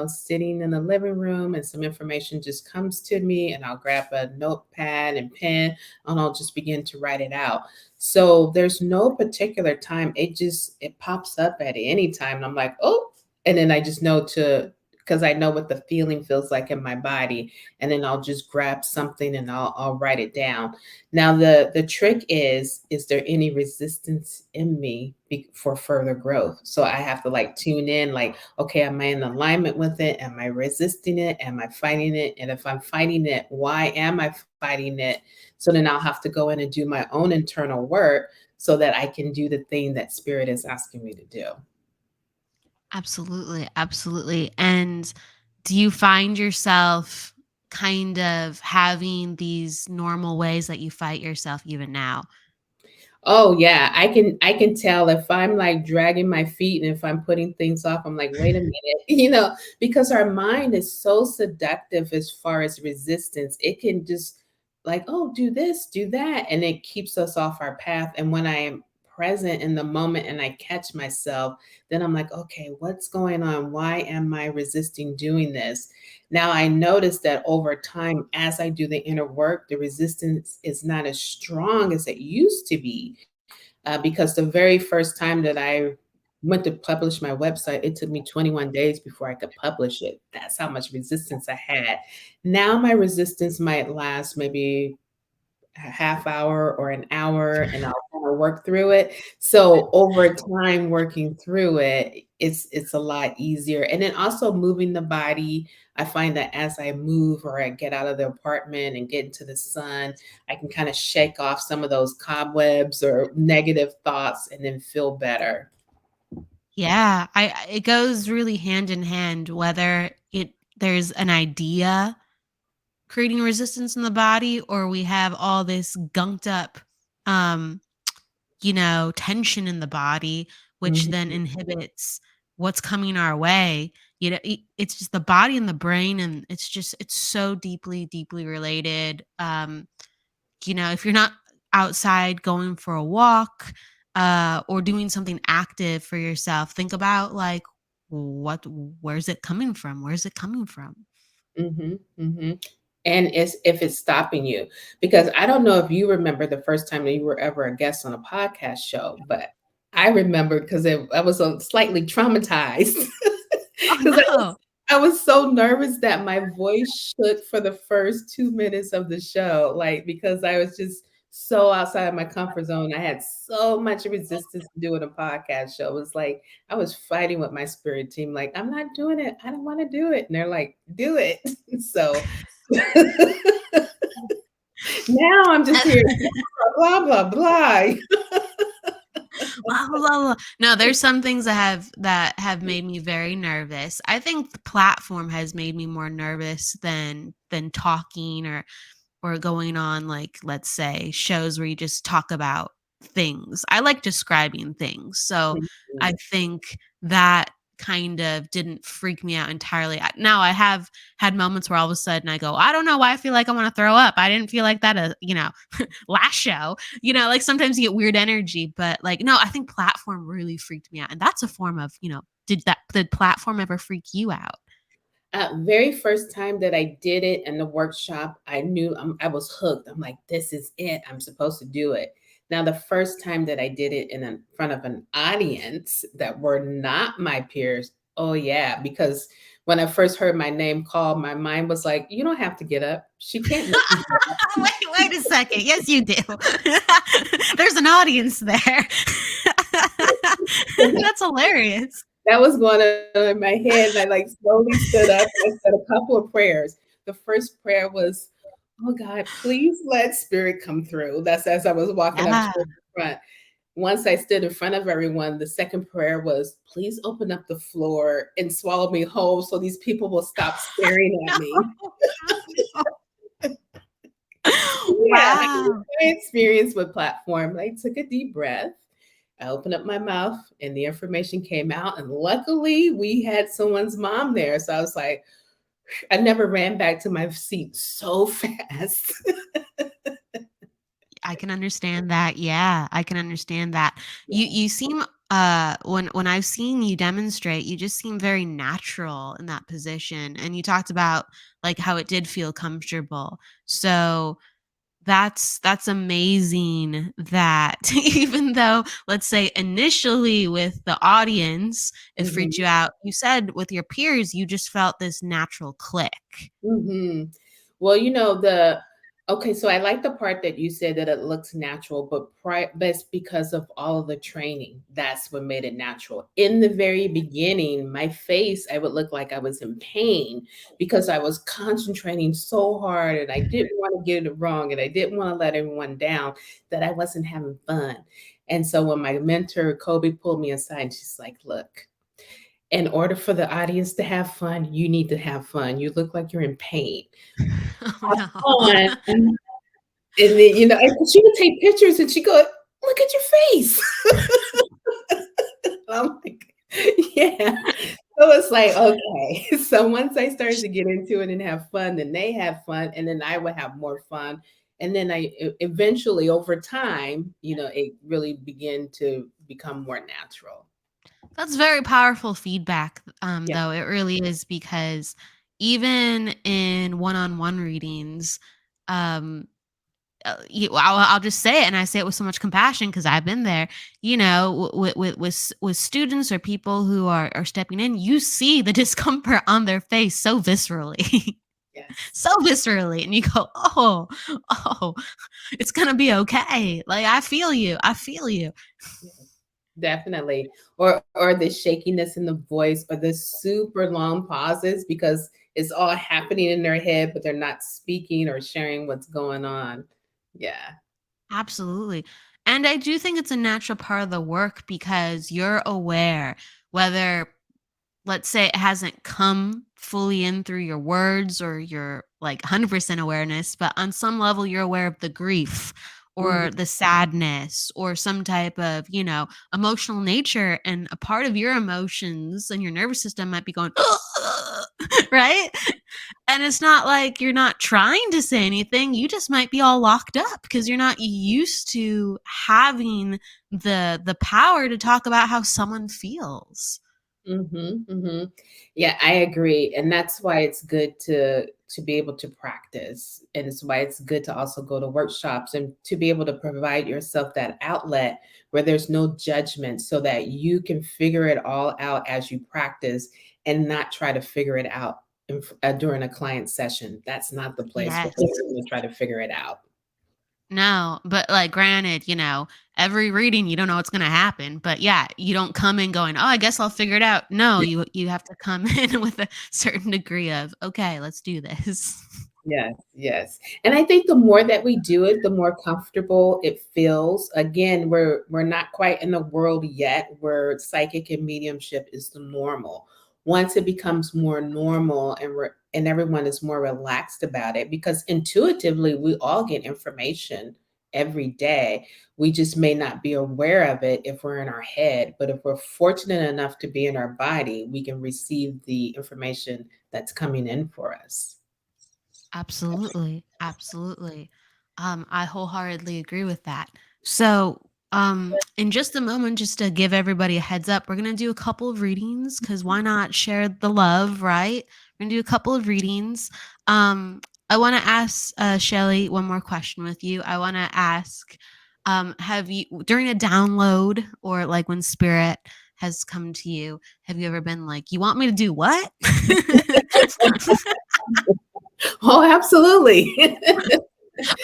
Speaker 3: sitting in the living room and some information just comes to me, and I'll grab a notepad and pen, and I'll just begin to write it out. So there's no particular time. It pops up at any time, and I'm like, oh, and then I just know to because I know what the feeling feels like in my body, and then I'll just grab something and I'll write it down. Now, the trick is there any resistance in me for further growth? So I have to like tune in, like, okay, am I in alignment with it? Am I resisting it? Am I fighting it? And if I'm fighting it, why am I fighting it? So then I'll have to go in and do my own internal work so that I can do the thing that spirit is asking me to do.
Speaker 2: Absolutely, absolutely. And do you find yourself kind of having these normal ways that you fight yourself even now?
Speaker 3: Oh yeah, I can tell if I'm like dragging my feet and if I'm putting things off, I'm like, wait a minute, because our mind is so seductive as far as resistance. It can just like, oh, do this, do that, and it keeps us off our path. And when I am present in the moment and I catch myself, then I'm like, okay, what's going on? Why am I resisting doing this? Now I notice that over time, as I do the inner work, the resistance is not as strong as it used to be. Because the very first time that I went to publish my website, it took me 21 days before I could publish it. That's how much resistance I had. Now my resistance might last maybe a half hour or an hour, and I'll kind of work through it. So over time working through it, it's a lot easier. And then also moving the body. I find that as I move or I get out of the apartment and get into the sun, I can kind of shake off some of those cobwebs or negative thoughts and then feel better.
Speaker 2: Yeah, it goes really hand in hand whether there's an idea creating resistance in the body or we have all this gunked up um tension in the body, which
Speaker 3: Mhm,
Speaker 2: then inhibits what's coming our way. It's just the body and the brain, and it's so deeply, deeply related. If you're not outside going for a walk, or doing something active for yourself, think about like where's it coming from? Where's it coming from?
Speaker 3: mhm, mhm. And if it's stopping you, because I don't know if you remember the first time that you were ever a guest on a podcast show, but I remember because I was slightly traumatized
Speaker 2: Oh
Speaker 3: because
Speaker 2: no.
Speaker 3: I was so nervous that my voice shook for the first 2 minutes of the show, like because I was just so outside of my comfort zone. I had so much resistance to doing a podcast show. It was like I was fighting with my spirit team, like, I'm not doing it. I don't want to do it. And they're like, do it. So now I'm just here, blah, blah, blah.
Speaker 2: Blah, blah, blah, blah. No, there's some things that have made me very nervous. I think the platform has made me more nervous than talking or going on, like, let's say shows where you just talk about things. I like describing things. So I
Speaker 3: Mhm,
Speaker 2: think that kind of didn't freak me out entirely. Now I have had moments where all of a sudden I go, I don't know why I feel like I want to throw up. I didn't feel like that, last show. Like sometimes you get weird energy, but like, no, I think platform really freaked me out. And that's a form of, did platform ever freak you out?
Speaker 3: Very first time that I did it in the workshop, I knew I was hooked. I'm like, this is it. I'm supposed to do it. Now, the first time that I did it in front of an audience that were not my peers, oh yeah, because when I first heard my name called, my mind was like, you don't have to get up. She can't make you get up.
Speaker 2: Wait a second. Yes, you do. There's an audience there. That's hilarious.
Speaker 3: That was going on in my head, and I like slowly stood up and I said a couple of prayers. the first prayer was, oh God, please let spirit come through. That's as I was walking up
Speaker 2: Yeah.
Speaker 3: to the front. Once I stood in front of everyone, the second prayer was, please open up the floor and swallow me whole so these people will stop staring at
Speaker 2: No,
Speaker 3: me.
Speaker 2: no, no.
Speaker 3: Yeah, that was
Speaker 2: Wow.
Speaker 3: my experience with platform. I took a deep breath. I opened up my mouth and the information came out. And luckily, we had someone's mom there. So I was like, I never ran back to my seat so fast.
Speaker 2: I can understand that. Yeah, I can understand that. You seem when I've seen you demonstrate, you just seem very natural in that position. And you talked about like how it did feel comfortable. So that's amazing that even though, let's say, initially with the audience, it freaked
Speaker 3: Mhm.
Speaker 2: you out, you said with your peers, you just felt this natural click.
Speaker 3: Mhm. Well, the okay, so I like the part that you said that it looks natural, but it's because of all of the training. That's what made it natural. In the very beginning, my face, I would look like I was in pain because I was concentrating so hard and I didn't want to get it wrong and I didn't want to let everyone down that I wasn't having fun. And so when my mentor, Colby, pulled me aside, and she's like, look, in order for the audience to have fun, you need to have fun. You look like you're in pain.
Speaker 2: Oh
Speaker 3: Have
Speaker 2: no.
Speaker 3: fun. And then, and she would take pictures and she go, look at your face. I'm like, yeah. So it's like, okay. So once I started to get into it and have fun, then they have fun, and then I would have more fun. And then eventually over time, it really began to become more natural.
Speaker 2: That's very powerful feedback,
Speaker 3: Yeah.
Speaker 2: though. It really is because even in one-on-one readings, um, I'll just say it, and I say it with so much compassion because I've been there. With students or people who are stepping in, you see the discomfort on their face so viscerally,
Speaker 3: Yes.
Speaker 2: so viscerally, and you go, oh, it's gonna be okay. Like I feel you, I feel you.
Speaker 3: Yes. Definitely. Or the shakiness in the voice or the super long pauses because it's all happening in their head, but they're not speaking or sharing what's going on. Yeah.
Speaker 2: Absolutely. And I do think it's a natural part of the work because you're aware whether, let's say, it hasn't come fully in through your words or your like 100% awareness, but on some level, you're aware of the grief
Speaker 3: Mhm.
Speaker 2: or the sadness or some type of, emotional nature. And a part of your emotions and your nervous system might be going, right? And it's not like you're not trying to say anything, you just might be all locked up because you're not used to having the power to talk about how someone feels.
Speaker 3: Mhm, mhm. Yeah, I agree, and that's why it's good to be able to practice, and it's why it's good to also go to workshops and to be able to provide yourself that outlet where there's no judgment so that you can figure it all out as you practice and not try to figure it out during a client session. That's not the place where
Speaker 2: Yes.
Speaker 3: we're gonna try to figure it out.
Speaker 2: No, but like granted, every reading you don't know what's going to happen, but yeah, you don't come in going, "Oh, I guess I'll figure it out." No, you have to come in with a certain degree of, "Okay, let's do this."
Speaker 3: Yes, yes. And I think the more that we do it, the more comfortable it feels. Again, we're not quite in the world yet where psychic and mediumship is the normal. Once it becomes more normal and everyone is more relaxed about it, because intuitively we all get information every day. We just may not be aware of it if we're in our head, but if we're fortunate enough to be in our body, we can receive the information that's coming in for us.
Speaker 2: Absolutely. Absolutely. I wholeheartedly agree with that. So, in just a moment, just to give everybody a heads up, we're going to do a couple of readings because why not share the love, right? We're going to do a couple of readings. I want to ask Shelley one more question with you. I want to ask, have you, during a download or like when spirit has come to you, have you ever been like, you want me to do what?
Speaker 3: Oh, absolutely.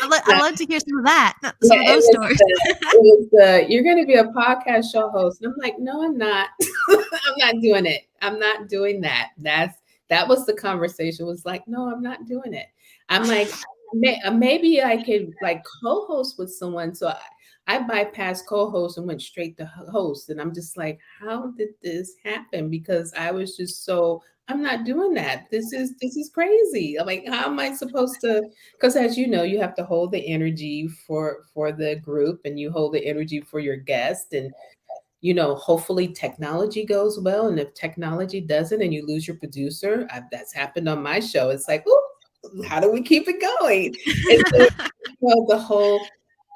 Speaker 2: I
Speaker 3: Yeah,
Speaker 2: love to hear some of that,
Speaker 3: yeah,
Speaker 2: some of those stories.
Speaker 3: "You're gonna be a podcast show host." And I'm like, "No, I'm not. I'm not doing it. I'm not doing that." That was the conversation, was like, no, I'm not doing it. I'm like, maybe I could like co-host with someone. So I bypassed co-host and went straight to host. And I'm just like, how did this happen? Because I was just so, I'm not doing that. This is crazy. I'm like, how am I supposed to? Because as you know, you have to hold the energy for the group, and you hold the energy for your guest. And hopefully technology goes well. And if technology doesn't and you lose your producer, that's happened on my show. It's like, ooh, how do we keep it going? And so, the whole,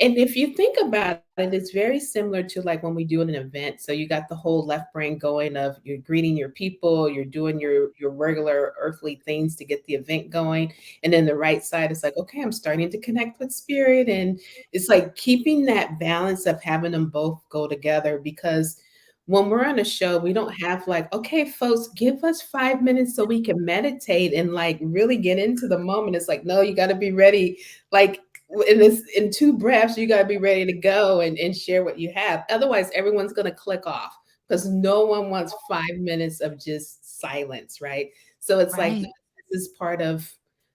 Speaker 3: and if you think about it, it's very similar to like when we do an event. So you got the whole left brain going of you're greeting your people, you're doing your regular earthly things to get the event going. And then the right side is like, okay, I'm starting to connect with spirit. And it's like keeping that balance of having them both go together, because when we're on a show, we don't have like, okay, folks, give us 5 minutes so we can meditate and like really get into the moment. It's like, no, you got to be ready. Like in two breaths, you got to be ready to go and share what you have. Otherwise, everyone's going to click off because no one wants 5 minutes of just silence, right? So it's like
Speaker 2: Right.
Speaker 3: this is part of,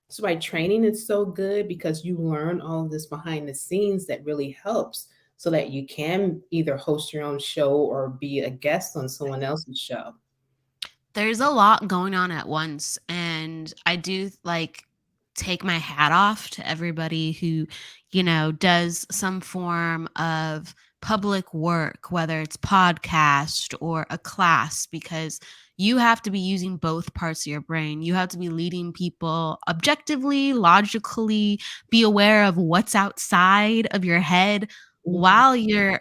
Speaker 3: that's why training is so good, because you learn all of this behind the scenes that really helps so that you can either host your own show or be a guest on someone else's show.
Speaker 2: There's a lot going on at once, and I do like take my hat off to everybody who, does some form of public work, whether it's podcast or a class, because you have to be using both parts of your brain. You have to be leading people objectively, logically, be aware of what's outside of your head
Speaker 3: Mhm.
Speaker 2: while you're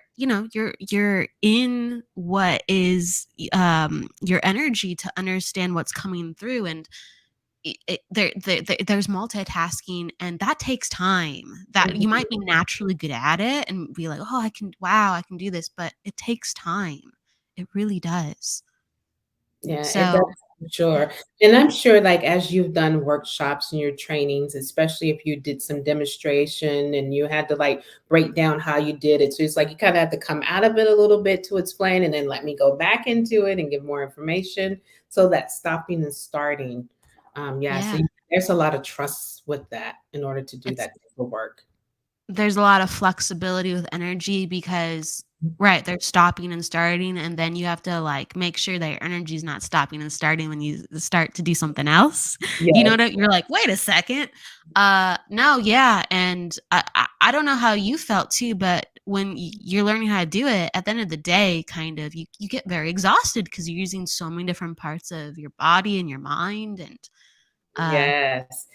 Speaker 2: in what is your energy to understand what's coming through. And there's multitasking, and that takes time. That you might
Speaker 3: Mhm.
Speaker 2: be naturally good at it and be like, oh, I can do this, but it takes time. It really does.
Speaker 3: Yeah, it does,
Speaker 2: So
Speaker 3: for
Speaker 2: yeah.
Speaker 3: sure. And I'm sure, like, as you've done workshops and your trainings, especially if you did some demonstration and you had to like break down how you did it. So it's like you kind of have to come out of it a little bit to explain and then let me go back into it and give more information. So that stopping and starting. Yeah, so
Speaker 2: Yeah,
Speaker 3: there's a lot of trust with that in order to do
Speaker 2: it's
Speaker 3: that type of work.
Speaker 2: there's a lot of flexibility with energy because right, they're stopping and starting, and then you have to like make sure that your energy is not stopping and starting when you start to do something else. You know
Speaker 3: Yes.
Speaker 2: what you're like, wait a second. No, yeah. And I don't know how you felt too, but when you're learning how to do it, at the end of the day, kind of you get very exhausted because you're using so many different parts of your body and your mind. And uh
Speaker 3: Yes.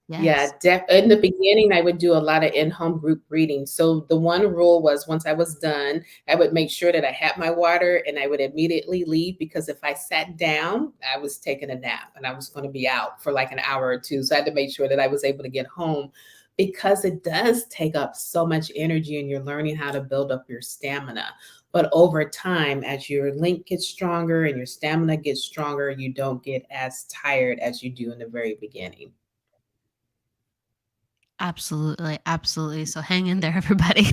Speaker 3: Yeah,
Speaker 2: yes.
Speaker 3: in the beginning, I would do a lot of in-home group readings. So the one rule was once I was done, I would make sure that I had my water and I would immediately leave, because if I sat down, I was taking a nap and I was going to be out for like an hour or two. So I had to make sure that I was able to get home, because it does take up so much energy and you're learning how to build up your stamina. But over time, as your link gets stronger and your stamina gets stronger, you don't get as tired as you do in the very beginning.
Speaker 2: Absolutely, absolutely. So hang in there, everybody.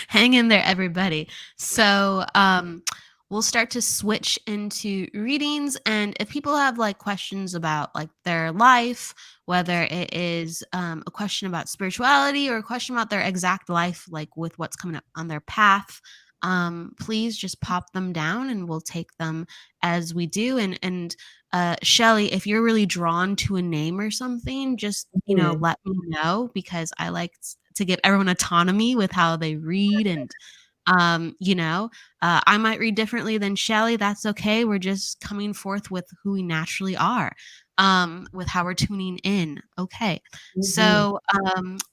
Speaker 2: Hang in there, everybody. So we'll start to switch into readings. And if people have like questions about like their life, whether it is a question about spirituality or a question about their exact life, like with what's coming up on their path, please just pop them down and we'll take them as we do. And Shelley, if you're really drawn to a name or something, just,
Speaker 3: Mhm.
Speaker 2: let me know because I like to give everyone autonomy with how they read. And, I might read differently than Shelley. That's okay. We're just coming forth with who we naturally are, with how we're tuning in. Okay.
Speaker 3: Mhm.
Speaker 2: So,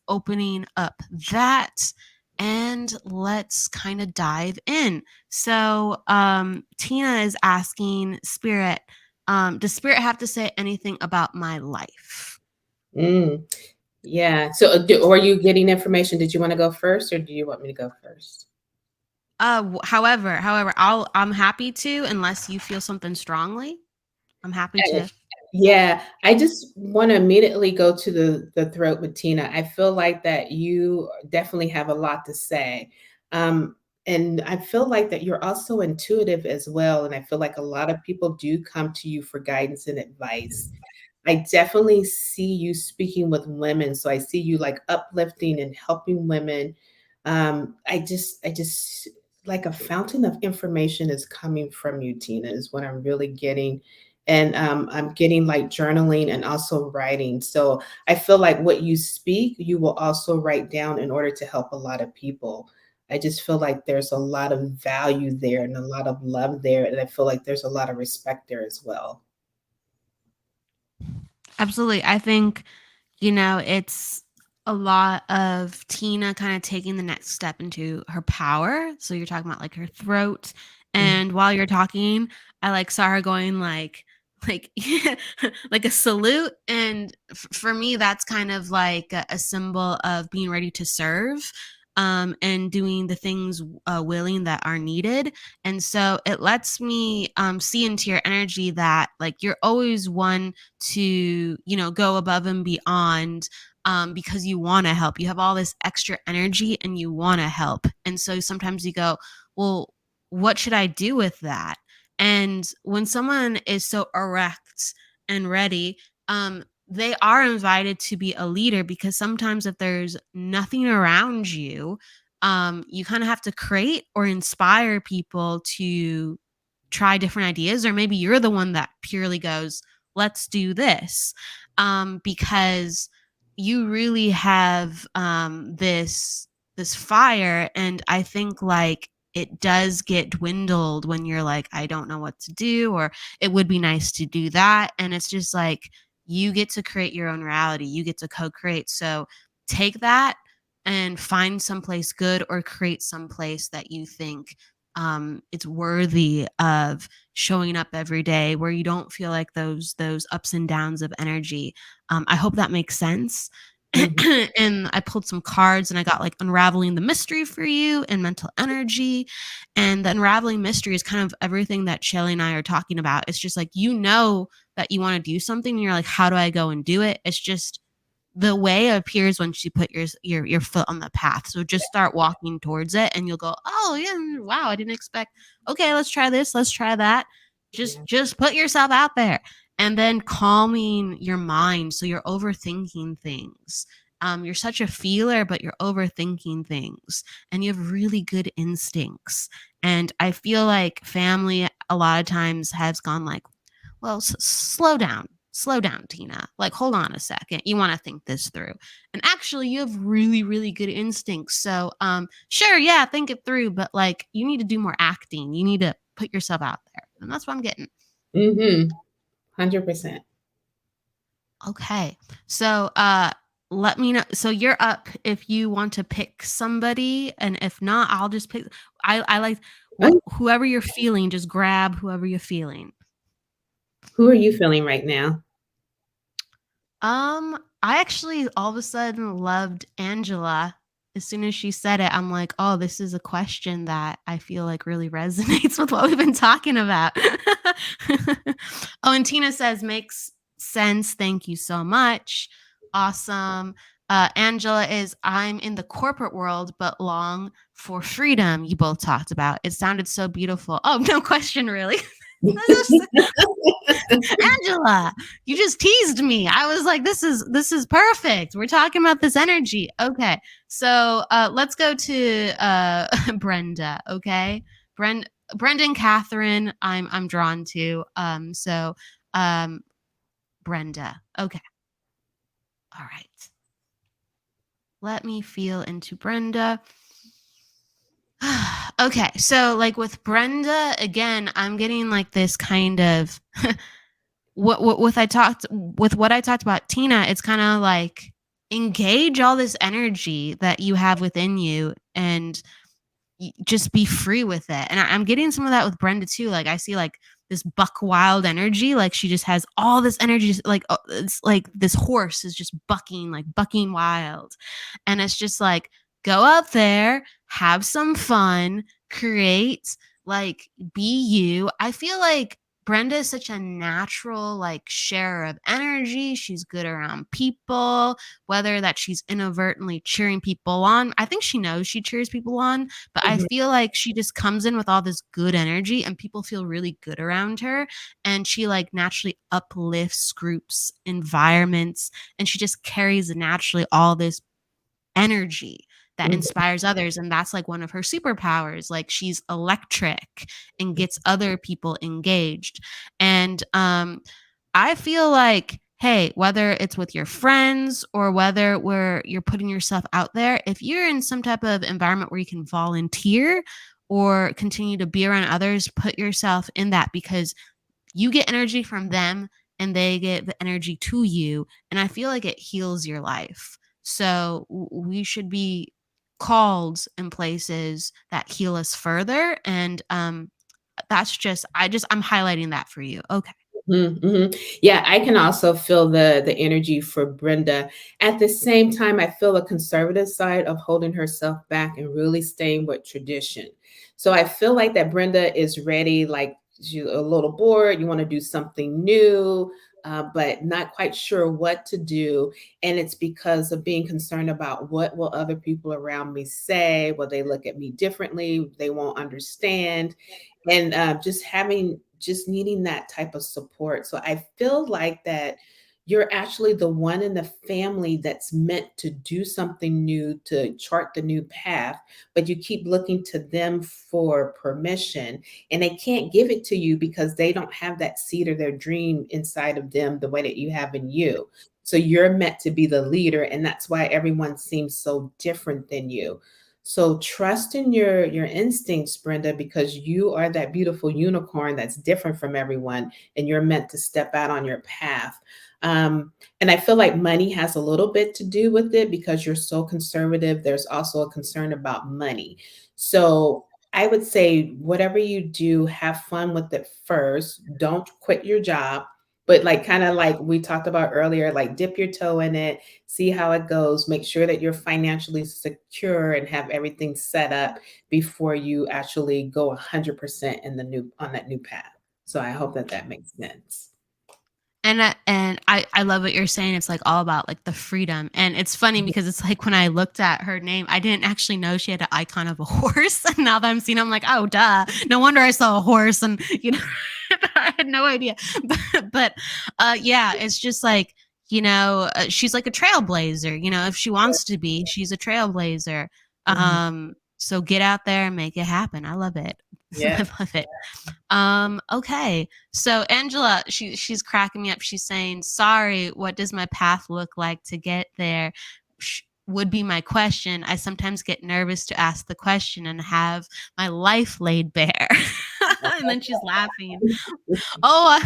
Speaker 2: opening up that and let's kind of dive in. So, Tina is asking Spirit, does Spirit have to say anything about my life?
Speaker 3: Mm. Yeah. So, were you getting information? Did you want to go first, or do you want me to go first?
Speaker 2: However, I'm happy to, unless you feel something strongly. I'm happy
Speaker 3: Eh,
Speaker 2: to.
Speaker 3: Yeah, I just want to immediately go to the throat with Tina. I feel like that you definitely have a lot to say. Um, and I feel like that you're also intuitive as well. And I feel like a lot of people do come to you for guidance and advice. I definitely see you speaking with women. So I see you like uplifting and helping women. I just like a fountain of information is coming from you, Tina, is what I'm really getting. And I'm getting like journaling and also writing. So I feel like what you speak, you will also write down in order to help a lot of people. I just feel like there's a lot of value there and a lot of love there. And I feel like there's a lot of respect there as well.
Speaker 2: Absolutely. I think, it's a lot of Tina kind of taking the next step into her power. So you're talking about like her throat.
Speaker 3: Mhm.
Speaker 2: And while you're talking, I like saw her going like like a salute. And for me, that's kind of like a symbol of being ready to serve, and doing the things willing that are needed. And so it lets me see into your energy that like you're always one to, go above and beyond, because you want to help. You have all this extra energy and you want to help. And so sometimes you go, well, what should I do with that? And when someone is so erect and ready, they are invited to be a leader, because sometimes if there's nothing around you, you kind of have to create or inspire people to try different ideas, or maybe you're the one that purely goes, let's do this, because you really have this fire. And I think like it does get dwindled when you're like, I don't know what to do, or it would be nice to do that. And it's just like you get to create your own reality, you get to co-create. So take that and find someplace good, or create someplace that you think it's worthy of showing up every day, where you don't feel like those ups and downs of energy. I hope that makes sense.
Speaker 3: Mhm.
Speaker 2: And I pulled some cards and I got like unraveling the mystery for you and mental energy. And the unraveling mystery is kind of everything that Shelley and I are talking about. It's just like, that you want to do something and you're like, how do I go and do it? It's just the way appears once you put your foot on the path. So just start walking towards it and you'll go, oh yeah, wow, I didn't expect. Okay, let's try this, let's try that.
Speaker 3: Yeah.
Speaker 2: Just put yourself out there, and then calming your mind so you're overthinking things. You're such a feeler, but you're overthinking things, and you have really good instincts. And I feel like family a lot of times has gone like, well, slow down. Slow down, Tina. Like, hold on a second. You want to think this through. And actually, you have really, really good instincts. So, sure, yeah, think it through, but like, you need to do more acting. You need to put yourself out there. And that's what I'm getting.
Speaker 3: Mhm. 100%.
Speaker 2: Okay. So, let me know. So you're up if you want to pick somebody, and if not, I'll just pick. I like
Speaker 3: Oh,
Speaker 2: whoever you're feeling. Just grab whoever you're feeling.
Speaker 3: who are you feeling right now?
Speaker 2: I actually all of a sudden loved Angela. As soon as she said it, I'm like, oh, this is a question that I feel like really resonates with what we've been talking about. Oh, and Tina says, makes sense. Thank you so much. Awesome. Angela is, I'm in the corporate world, but long for freedom. You both talked about. It sounded so beautiful. Oh, no question, really. Angela, you just teased me. I was like, this is perfect. We're talking about this energy. Okay. So let's go to Brenda. Okay. Brenda and Catherine, I'm drawn to. So um Brenda. Okay. All right. Let me feel into Brenda. Okay. So like with Brenda, again, I'm getting like this kind of what I talked about Tina, it's kind of like engage all this energy that you have within you, and just be free with it. And I'm getting some of that with Brenda too. Like I see like this buck wild energy, like she just has all this energy, like it's like this horse is just bucking, like bucking wild. And it's just like, go out there, have some fun, create, like be you. I feel like Brenda is such a natural, like, sharer of energy. She's good around people, whether that she's inadvertently cheering people on. I think she knows she cheers people on, but I
Speaker 3: Mhm,
Speaker 2: feel like she just comes in with all this good energy and people feel really good around her. And she, like, naturally uplifts groups, environments, and she just carries naturally all this energy that
Speaker 3: mhm,
Speaker 2: inspires others, and that's like one of her superpowers. Like, she's electric and gets other people engaged. And I feel like, hey, whether it's with your friends or whether where you're putting yourself out there, if you're in some type of environment where you can volunteer or continue to be around others, put yourself in that, because you get energy from them and they get the energy to you, and I feel like it heals your life. So we should be called in places that heal us further. And that's just I'm highlighting that for you. Okay.
Speaker 3: mhm, mhm. Yeah, I can also feel the energy for Brenda. At the same time, I feel a conservative side of holding herself back and really staying with tradition. So I feel like that Brenda is ready, like she's a little bored, you want to do something new, but not quite sure what to do. And it's because of being concerned about what will other people around me say? Will they look at me differently? They won't understand. And just needing that type of support. So I feel like that you're actually the one in the family that's meant to do something new, to chart the new path, but you keep looking to them for permission, and they can't give it to you because they don't have that seed or their dream inside of them the way that you have in you. So you're meant to be the leader, and that's why everyone seems so different than you. So trust in your instincts, Brenda, because you are that beautiful unicorn that's different from everyone, and you're meant to step out on your path. And I feel like money has a little bit to do with it because you're so conservative. There's also a concern about money. So I would say whatever you do, have fun with it first. Don't quit your job, but like kind of like we talked about earlier, like dip your toe in it, see how it goes, make sure that you're financially secure and have everything set up before you actually go 100% in the new on that new path. So I hope that that makes sense.
Speaker 2: And I love what you're saying. It's like all about like the freedom. And it's funny because it's like when I looked at her name, I didn't actually know she had an icon of a horse. And now that I'm seeing, I'm like, oh, duh. No wonder I saw a horse. And I had no idea. But yeah, it's just like, she's like a trailblazer. If she wants to be, she's a trailblazer.
Speaker 3: Mhm.
Speaker 2: So get out there and make it happen. I love it.
Speaker 3: Yeah.
Speaker 2: I love it. Okay. So Angela, she's cracking me up. She's saying, "Sorry, what does my path look like to get there?" Would be my question. I sometimes get nervous to ask the question and have my life laid bare. And then she's laughing. Oh,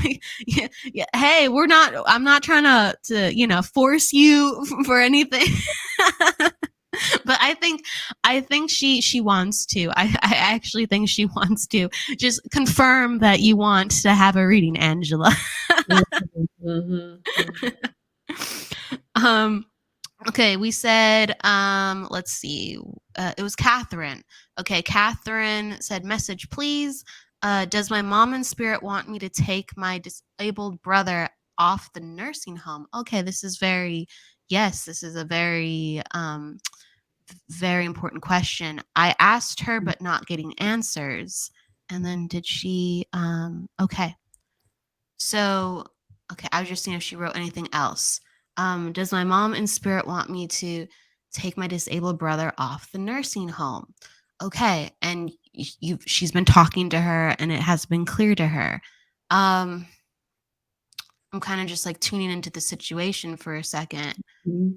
Speaker 2: yeah, yeah. Hey, I'm not trying to force you for anything. But I think she wants to. I actually think she wants to. Just confirm that you want to have a reading, Angela.
Speaker 3: Mhm, mhm, mhm.
Speaker 2: um okay, we said, let's see. It was Catherine. Okay, Catherine said, message please. Does my mom in spirit want me to take my disabled brother off the nursing home? Okay, this is a very important question. I asked her, but not getting answers. And then did she? Okay. So, okay, I was just seeing if she wrote anything else. Does my mom in spirit want me to take my disabled brother off the nursing home? Okay, and she's been talking to her, and it has been clear to her. Um, I'm kind of just like tuning into the situation for a second.
Speaker 3: Mhm.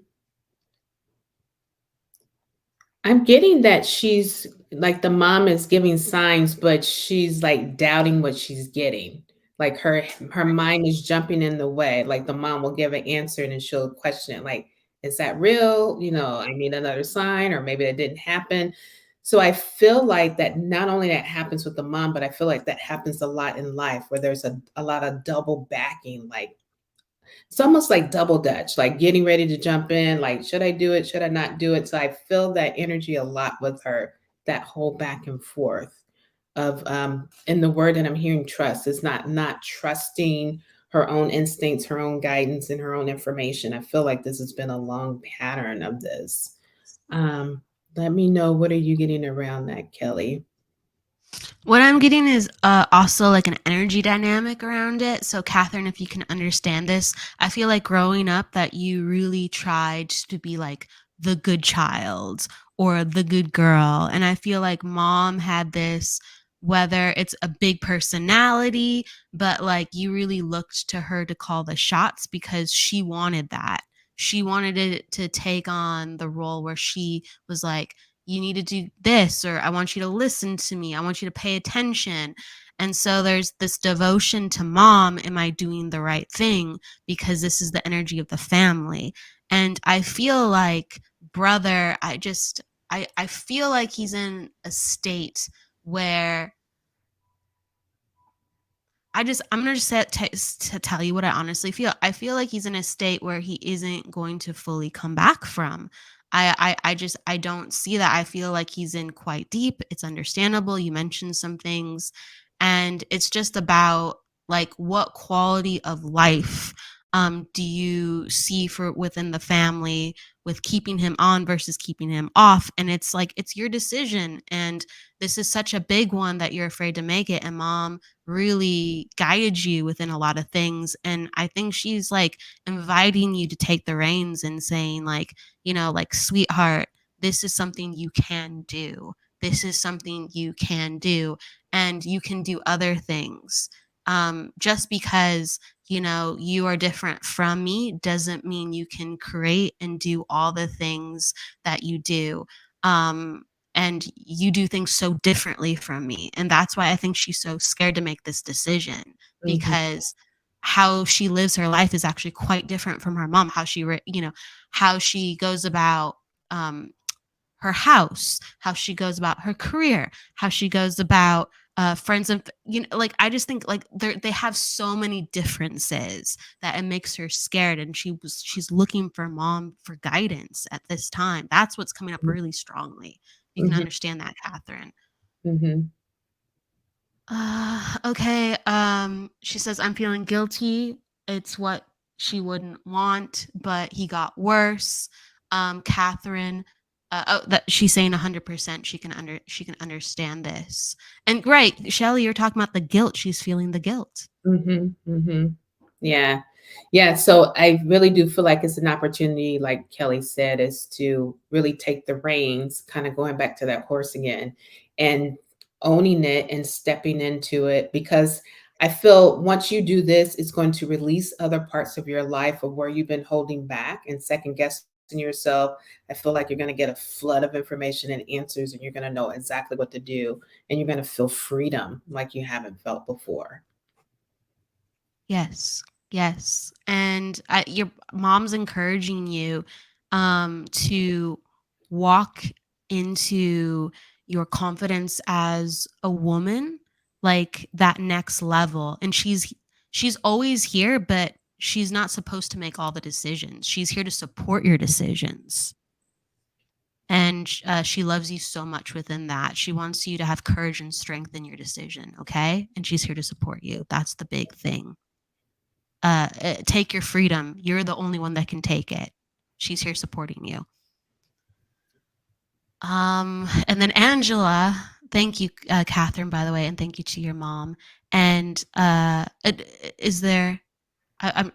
Speaker 3: I'm getting that she's like the mom is giving signs, but she's like doubting what she's getting. Like her mind is jumping in the way. Like the mom will give an answer and then she'll question it, like, is that real? I need another sign, or maybe that didn't happen. So I feel like that not only that happens with the mom, but I feel like that happens a lot in life where there's a lot of double backing, like it's almost like double dutch, like getting ready to jump in, like, should I do it? Should I not do it? So I feel that energy a lot with her, that whole back and forth. in the word that I'm hearing, trust. It's not trusting her own instincts, her own guidance, and her own information. I feel like this has been a long pattern of this. Um, Let me know, what are you getting around that, Kelly?
Speaker 2: What I'm getting is also like an energy dynamic around it. So, Catherine, if you can understand this, I feel like growing up that you really tried to be like the good child or the good girl. And I feel like mom had this, whether it's a big personality, but like you really looked to her to call the shots because she wanted that. She wanted it to take on the role where she was like, you need to do this, or I want you to listen to me, I want you to pay attention. And so there's this devotion to mom, am I doing the right thing, because this is the energy of the family. And I feel like brother, I feel like he's in a state where I'm gonna just to tell you what I honestly feel. I feel like he's in a state where he isn't going to fully come back from. I don't see that. I feel like he's in quite deep. It's understandable. You mentioned some things, and it's just about like what quality of life do you see for within the family with keeping him on versus keeping him off. And it's like it's your decision, and this is such a big one that you're afraid to make it. And mom really guided you within a lot of things, and I think she's like inviting you to take the reins and saying like, like, sweetheart, this is something you can do, this is something you can do, and you can do other things. Just because you are different from me doesn't mean you can create and do all the things that you do. And you do things so differently from me, and that's why I think she's so scared to make this decision,
Speaker 3: Mhm,
Speaker 2: because how she lives her life is actually quite different from her mom. How she goes about um her house, how she goes about her career, how she goes about friends, and like I just think like they have so many differences that it makes her scared, and she's looking for mom for guidance at this time. That's what's coming up really strongly. You can
Speaker 3: mhm,
Speaker 2: understand that, Catherine.
Speaker 3: mhm,
Speaker 2: Okay. She says, I'm feeling guilty. It's what she wouldn't want, but he got worse. Catherine, that she's saying 100% she can understand this. And right, Shelley, you're talking about the guilt. She's feeling the guilt.
Speaker 3: mhm, mhm. Yeah. Yeah, so I really do feel like it's an opportunity, like Kelly said, is to really take the reins, kind of going back to that horse again, and owning it and stepping into it, because I feel once you do this, it's going to release other parts of your life of where you've been holding back and second guessing yourself. I feel like you're going to get a flood of information and answers, and you're going to know exactly what to do, and you're going to feel freedom like you haven't felt before.
Speaker 2: Yes. Yes. And your mom's encouraging you to walk into your confidence as a woman, like that next level. And she's always here, but she's not supposed to make all the decisions. She's here to support your decisions. And she loves you so much within that. She wants you to have courage and strength in your decision, okay? And she's here to support you. That's the big thing. Take your freedom. You're the only one that can take it. She's here supporting you. And then Angela, thank you, Catherine, by the way, and thank you to your mom. And is there?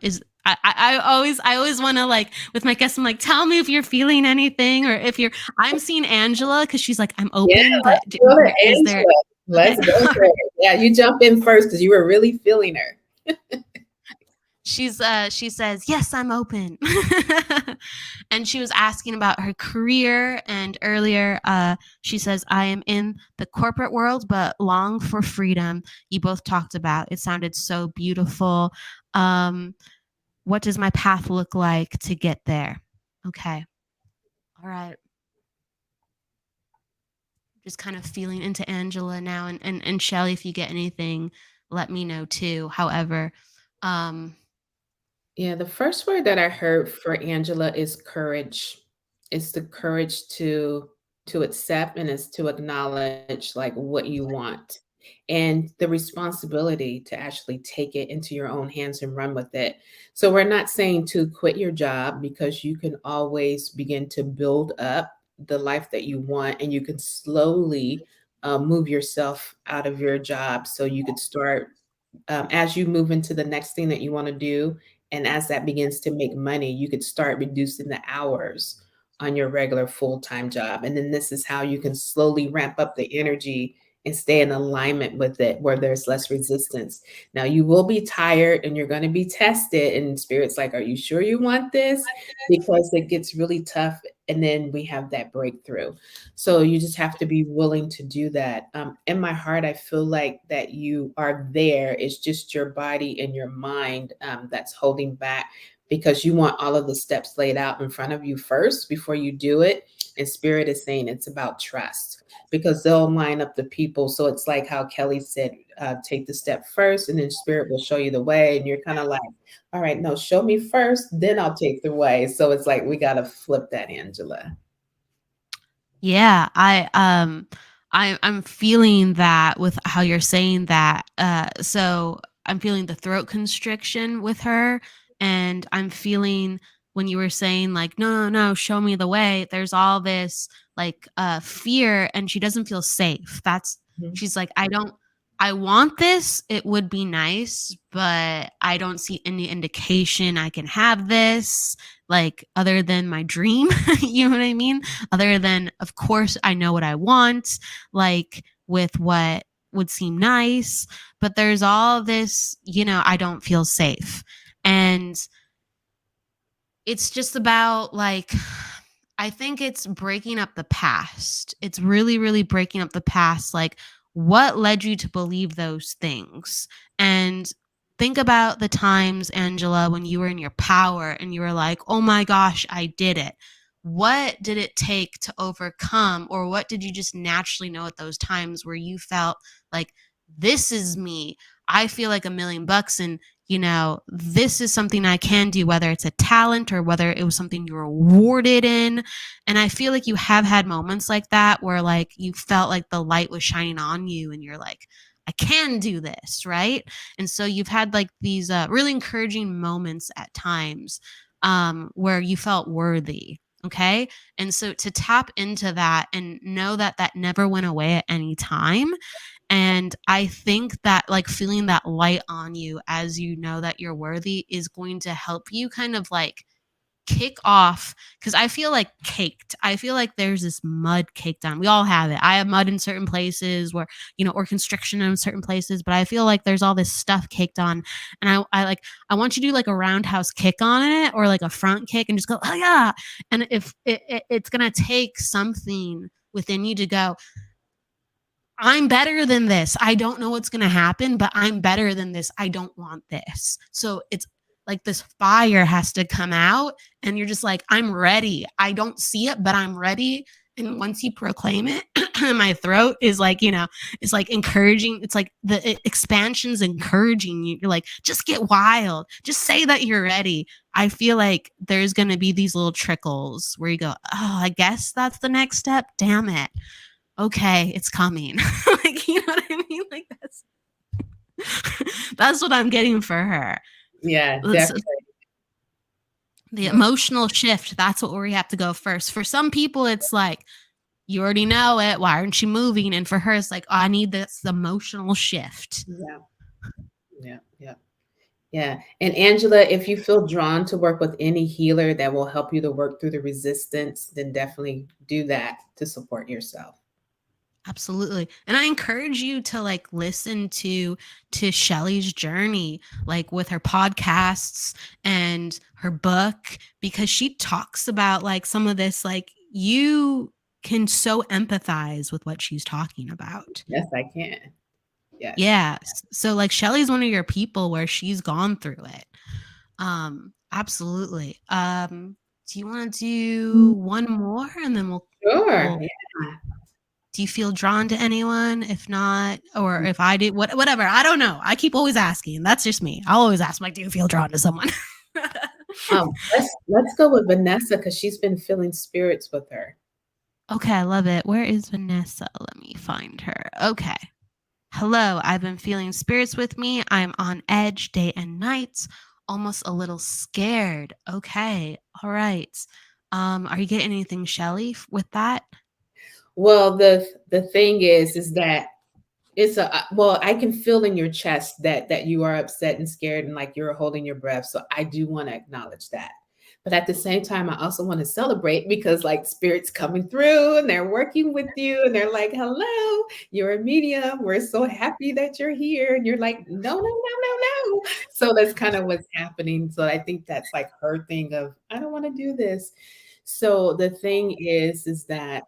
Speaker 2: Is I always want to like with my guests. I'm like, tell me if you're feeling anything, or if you're. I'm seeing Angela because she's like, I'm
Speaker 3: Yeah,
Speaker 2: open, but
Speaker 3: let's go to
Speaker 2: is there?
Speaker 3: Angela.
Speaker 2: Okay,
Speaker 3: Let's go
Speaker 2: all
Speaker 3: for
Speaker 2: right.
Speaker 3: it. Yeah, you jump in first because you were really feeling her.
Speaker 2: She says, "Yes, I'm open." And she was asking about her career, and earlier she says, "I am in the corporate world but long for freedom." You both talked about. It sounded so beautiful. Um what does my path look like to get there? Okay. All right. Just kind of feeling into Angela now, and Shelly, if you get anything, let me know too. However, um
Speaker 3: Yeah, the first word that I heard for Angela is courage. It's the courage to accept, and it's to acknowledge like what you want. and the responsibility to actually take it into your own hands and run with it. So we're not saying to quit your job, because you can always begin to build up the life that you want, and you can slowly move yourself out of your job so you could start, as you move into the next thing that you want to do, and as that begins to make money, you could start reducing the hours on your regular full-time job. And then this is how you can slowly ramp up the energy and stay in alignment with it where there's less resistance. Now you will be tired and you're going to be tested, and spirit's like, are you sure you want this? Because it gets really tough, and then we have that breakthrough. So you just have to be willing to do that. In my heart, I feel like that you are there. It's just your body and your mind that's holding back, because you want all of the steps laid out in front of you first before you do it. And spirit is saying it's about trust, because they'll line up the people. So it's like how Kelly said, take the step first, and then spirit will show you the way. And you're kind of like, all right, no, show me first, then I'll take the way. So it's like we got to flip that, Angela.
Speaker 2: Yeah, I'm feeling that with how you're saying that. So I'm feeling the throat constriction with her, and I'm feeling when you were saying like, no, no, no, show me the way. There's all this like fear, and she doesn't feel safe.
Speaker 3: Mhm.
Speaker 2: She's like, I want this. It would be nice, but I don't see any indication I can have this, like other than my dream. You know what I mean? Other than, of course, I know what I want, like with what would seem nice, but there's all this, I don't feel safe. And it's just about like, I think it's breaking up the past. It's really, really breaking up the past. Like, what led you to believe those things? And think about the times, Angela, when you were in your power and you were like, oh my gosh, I did it. What did it take to overcome, or what did you just naturally know at those times where you felt like, this is me? I feel like $1,000,000, and this is something I can do, whether it's a talent or whether it was something you were awarded in. And I feel like you have had moments like that where like you felt like the light was shining on you and you're like, I can do this, right? And so you've had like these really encouraging moments at times where you felt worthy. Okay. And so to tap into that and know that that never went away at any time. And I think that like feeling that light on you as you know that you're worthy is going to help you kind of like kick off, because I feel like caked. I feel like there's this mud caked on. We all have it. I have mud in certain places where, or constriction in certain places, but I feel like there's all this stuff caked on. And I want you to do like a roundhouse kick on it, or like a front kick, and just go, oh yeah. And if it's going to take something within you to go, I'm better than this. I don't know what's going to happen, but I'm better than this. I don't want this. So it's like this fire has to come out, and you're just like, I'm ready. I don't see it, but I'm ready. And once you proclaim it, my throat is like, it's like encouraging. It's like the expansion's encouraging you. You're like, just get wild. Just say that you're ready. I feel like there's going to be these little trickles where you go, oh, I guess that's the next step. Damn it. Okay, it's coming. Like, you know what I mean? Like that's what I'm getting for her.
Speaker 3: Yeah, definitely.
Speaker 2: The emotional shift, that's what we have to go first. For some people, it's like, you already know it. Why aren't you moving? And for her, it's like, oh, I need this emotional shift.
Speaker 3: Yeah. Yeah. Yeah. Yeah. And Angela, if you feel drawn to work with any healer that will help you to work through the resistance, then definitely do that to support yourself.
Speaker 2: Absolutely. And I encourage you to like listen to Shelley's journey, like with her podcasts and her book, because she talks about like some of this, like you can so empathize with what she's talking about.
Speaker 3: Yes, I can. Yes.
Speaker 2: Yeah. So like Shelley's one of your people where she's gone through it. Absolutely. Do you want to do one more and then
Speaker 3: Sure.
Speaker 2: do you feel drawn to anyone? If not, or if I do, whatever. I don't know. I keep always asking. That's just me. I'll always ask, like, do you feel drawn to someone?
Speaker 3: Let's go with Vanessa, because she's been feeling spirits with her.
Speaker 2: Okay, I love it. Where is Vanessa? Let me find her. Okay. Hello, I've been feeling spirits with me. I'm on edge day and night, almost a little scared. Okay, all right. Are you getting anything, Shelley, with that?
Speaker 3: Well, the thing is that it's a well, I can feel in your chest that you are upset and scared and like you're holding your breath. So I do want to acknowledge that. But at the same time, I also want to celebrate because like spirits coming through and they're working with you and they're like, "Hello, you're a medium. We're so happy that you're here." And you're like, "No, no, no, no, no." So that's kind of what's happening. So I think that's like her thing of, "I don't want to do this." So the thing is that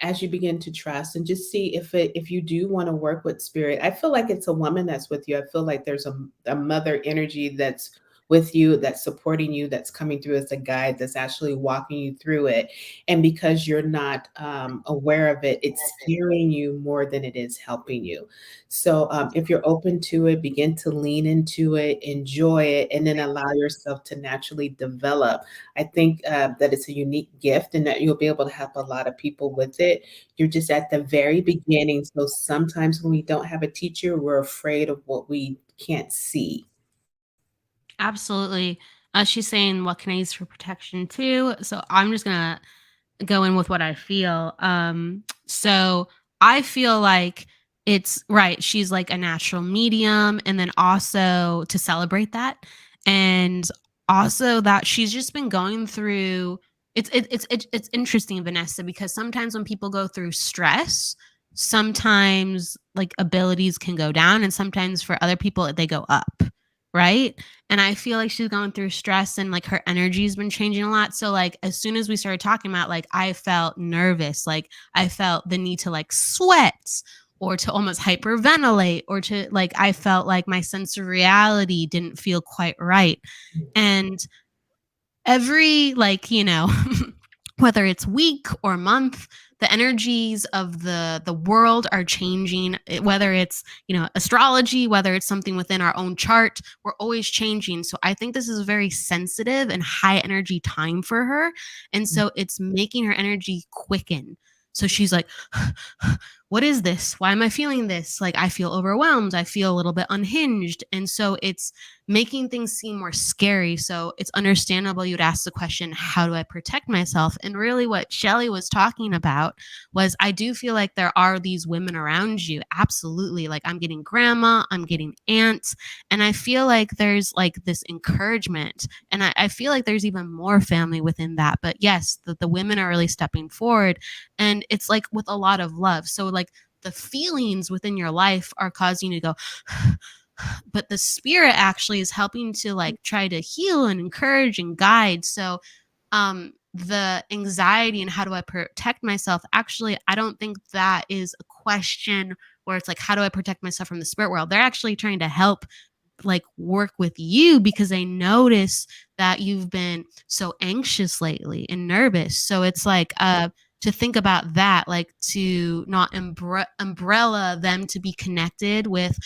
Speaker 3: as you begin to trust and just see if you do want to work with spirit, I feel like it's a woman that's with you. I feel like there's a mother energy that's with you, that's supporting you, that's coming through as a guide, that's actually walking you through it. And because you're not aware of it, it's scaring you more than it is helping you. So if you're open to it, begin to lean into it, enjoy it, and then allow yourself to naturally develop. I think that it's a unique gift and that you'll be able to help a lot of people with it. You're just at the very beginning. So sometimes when we don't have a teacher, we're afraid of what we can't see.
Speaker 2: Absolutely. She's saying, "What can I use for protection too?" So I'm just gonna go in with what I feel. So I feel like it's right. She's like a natural medium, and then also to celebrate that, and also that she's just been going through. It's interesting, Vanessa, because sometimes when people go through stress, sometimes like abilities can go down, and sometimes for other people they go up. Right. And I feel like she's going through stress and like her energy's been changing a lot. So like as soon as we started talking about like I felt nervous, like I felt the need to like sweat or to almost hyperventilate or to like I felt like my sense of reality didn't feel quite right. And every like, whether it's week or month, the energies of the world are changing, whether it's astrology, whether it's something within our own chart, we're always changing. So I think this is a very sensitive and high energy time for her, and so it's making her energy quicken. So she's like, what is this? Why am I feeling this? Like I feel overwhelmed, I feel a little bit unhinged, and so it's making things seem more scary. So it's understandable you'd ask the question, how do I protect myself? And really what Shelley was talking about was I do feel like there are these women around you. Absolutely. Like I'm getting grandma, I'm getting aunts. And I feel like there's like this encouragement. And I feel like there's even more family within that. But yes, the women are really stepping forward. And it's like with a lot of love. So like the feelings within your life are causing you to go, but the spirit actually is helping to like try to heal and encourage and guide. So the anxiety and how do I protect myself, actually I don't think that is a question where it's like how do I protect myself from the spirit world. They're actually trying to help like work with you because they notice that you've been so anxious lately and nervous. So it's like to think about that, like to not umbrella them, to be connected with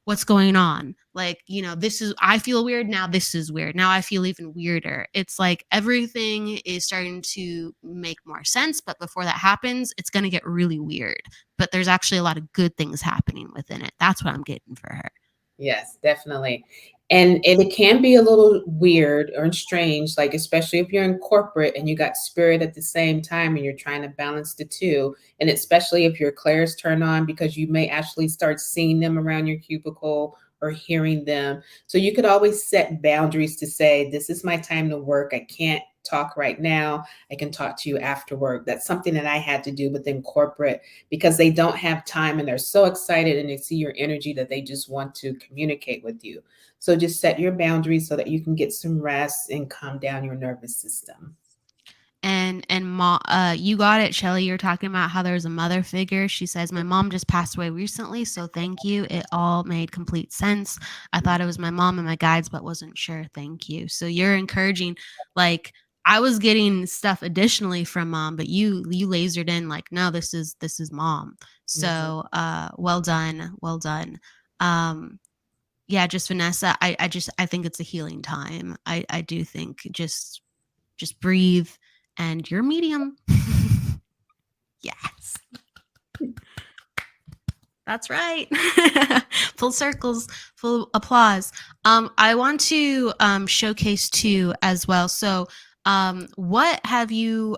Speaker 2: what's going on. Like, this is, I feel weird. Now this is weird. Now I feel even weirder. It's like everything is starting to make more sense. But before that happens, it's going to get really weird. But there's actually a lot of good things happening within it. That's what I'm getting for her.
Speaker 3: Yes, definitely. And it can be a little weird or strange, like especially if you're in corporate and you got spirit at the same time and you're trying to balance the two. And especially if your clairs turn on because you may actually start seeing them around your cubicle or hearing them. So you could always set boundaries to say, this is my time to work. I can't talk right now. I can talk to you after work. That's something that I had to do within corporate because they don't have time and they're so excited and they see your energy that they just want to communicate with you. So just set your boundaries so that you can get some rest and calm down your nervous system.
Speaker 2: You got it, Shelley. You're talking about how there's a mother figure. She says, my mom just passed away recently, so thank you. It all made complete sense. I thought it was my mom and my guides, but wasn't sure. Thank you. So you're encouraging, like I was getting stuff additionally from mom, but you lasered in like, no, this is mom.
Speaker 3: Mhm.
Speaker 2: So well done. Well done. Yeah, just Vanessa, I think it's a healing time. I do think just breathe and you're medium. Yes. That's right. Full circles, full applause. I want to showcase too as well. So, what have you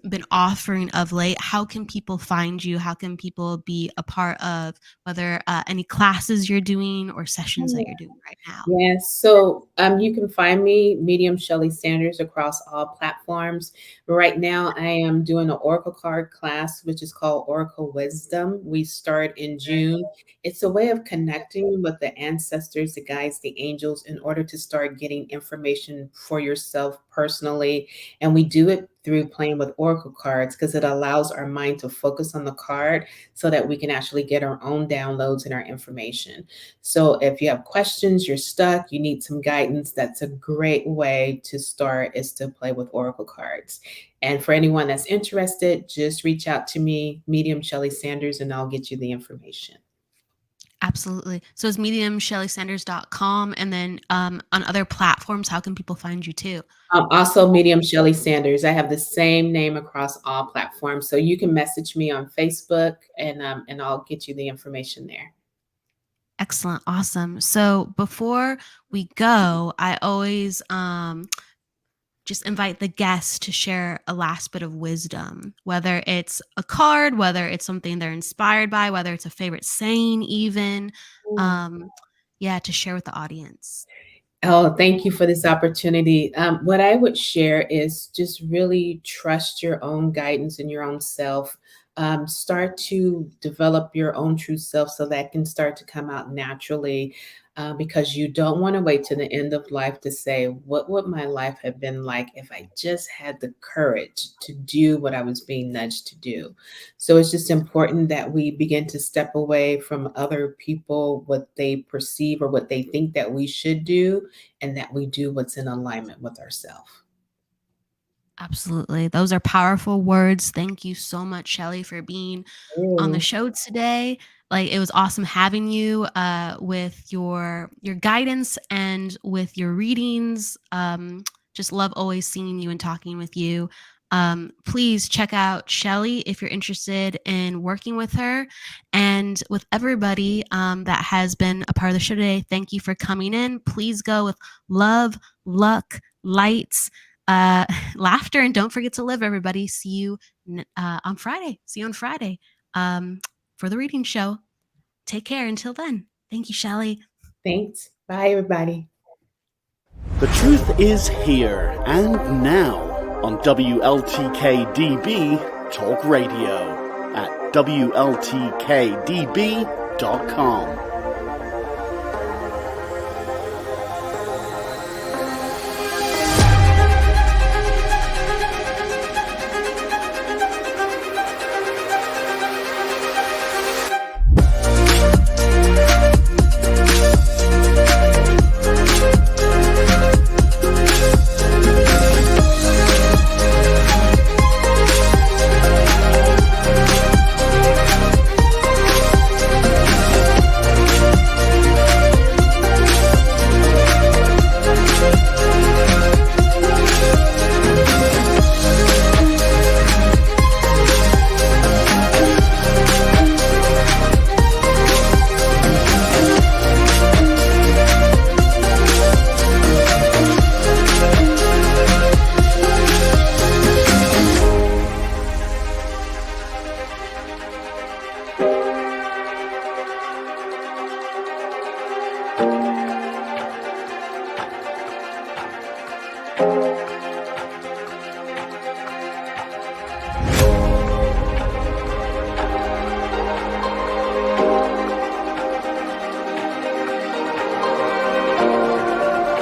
Speaker 2: been offering of late? How can people find you? How can people be a part of whether any classes you're doing or sessions that you're doing right now?
Speaker 3: Yes, so you can find me, Medium Shelley Sanders, across all platforms. Right now, I am doing an Oracle card class, which is called Oracle Wisdom. We start in June. It's a way of connecting with the ancestors, the guides, the angels, in order to start getting information for yourself personally. And we do it through playing with Oracle cards because it allows our mind to focus on the card so that we can actually get our own downloads and our information. So if you have questions, you're stuck, you need some guidance, that's a great way to start is to play with Oracle cards. And for anyone that's interested, just reach out to me, Medium Shelley Sanders, and I'll get you the information.
Speaker 2: Absolutely. So it's mediumshelleysanders.com. And then on other platforms, how can people find you too?
Speaker 3: Also, Medium Shelley Sanders. I have the same name across all platforms. So you can message me on Facebook and I'll get you the information there.
Speaker 2: Excellent. Awesome. So before we go, I always just invite the guests to share a last bit of wisdom, whether it's a card, whether it's something they're inspired by, whether it's a favorite saying, even. Yeah, to share with the audience.
Speaker 3: Oh, thank you for this opportunity. What I would share is just really trust your own guidance and your own self. Start to develop your own true self so that can start to come out naturally because you don't want to wait to the end of life to say, what would my life have been like if I just had the courage to do what I was being nudged to do? So it's just important that we begin to step away from other people, what they perceive or what they think that we should do, and that we do what's in alignment with ourselves.
Speaker 2: Absolutely. Those are powerful words. Thank you so much, Shelley, for being on the show today. Like, it was awesome having you with your guidance and with your readings. Just love always seeing you and talking with you. Please check out Shelley if you're interested in working with her. And with everybody that has been a part of the show today, thank you for coming in. Please go with love, luck, lights, laughter, and don't forget to live, everybody. See you on Friday. See you on Friday for the reading show. Take care until then. Thank you, Shelley.
Speaker 3: Thanks. Bye, everybody.
Speaker 4: The truth is here and now on WLTKDB Talk Radio at WLTKDB.com.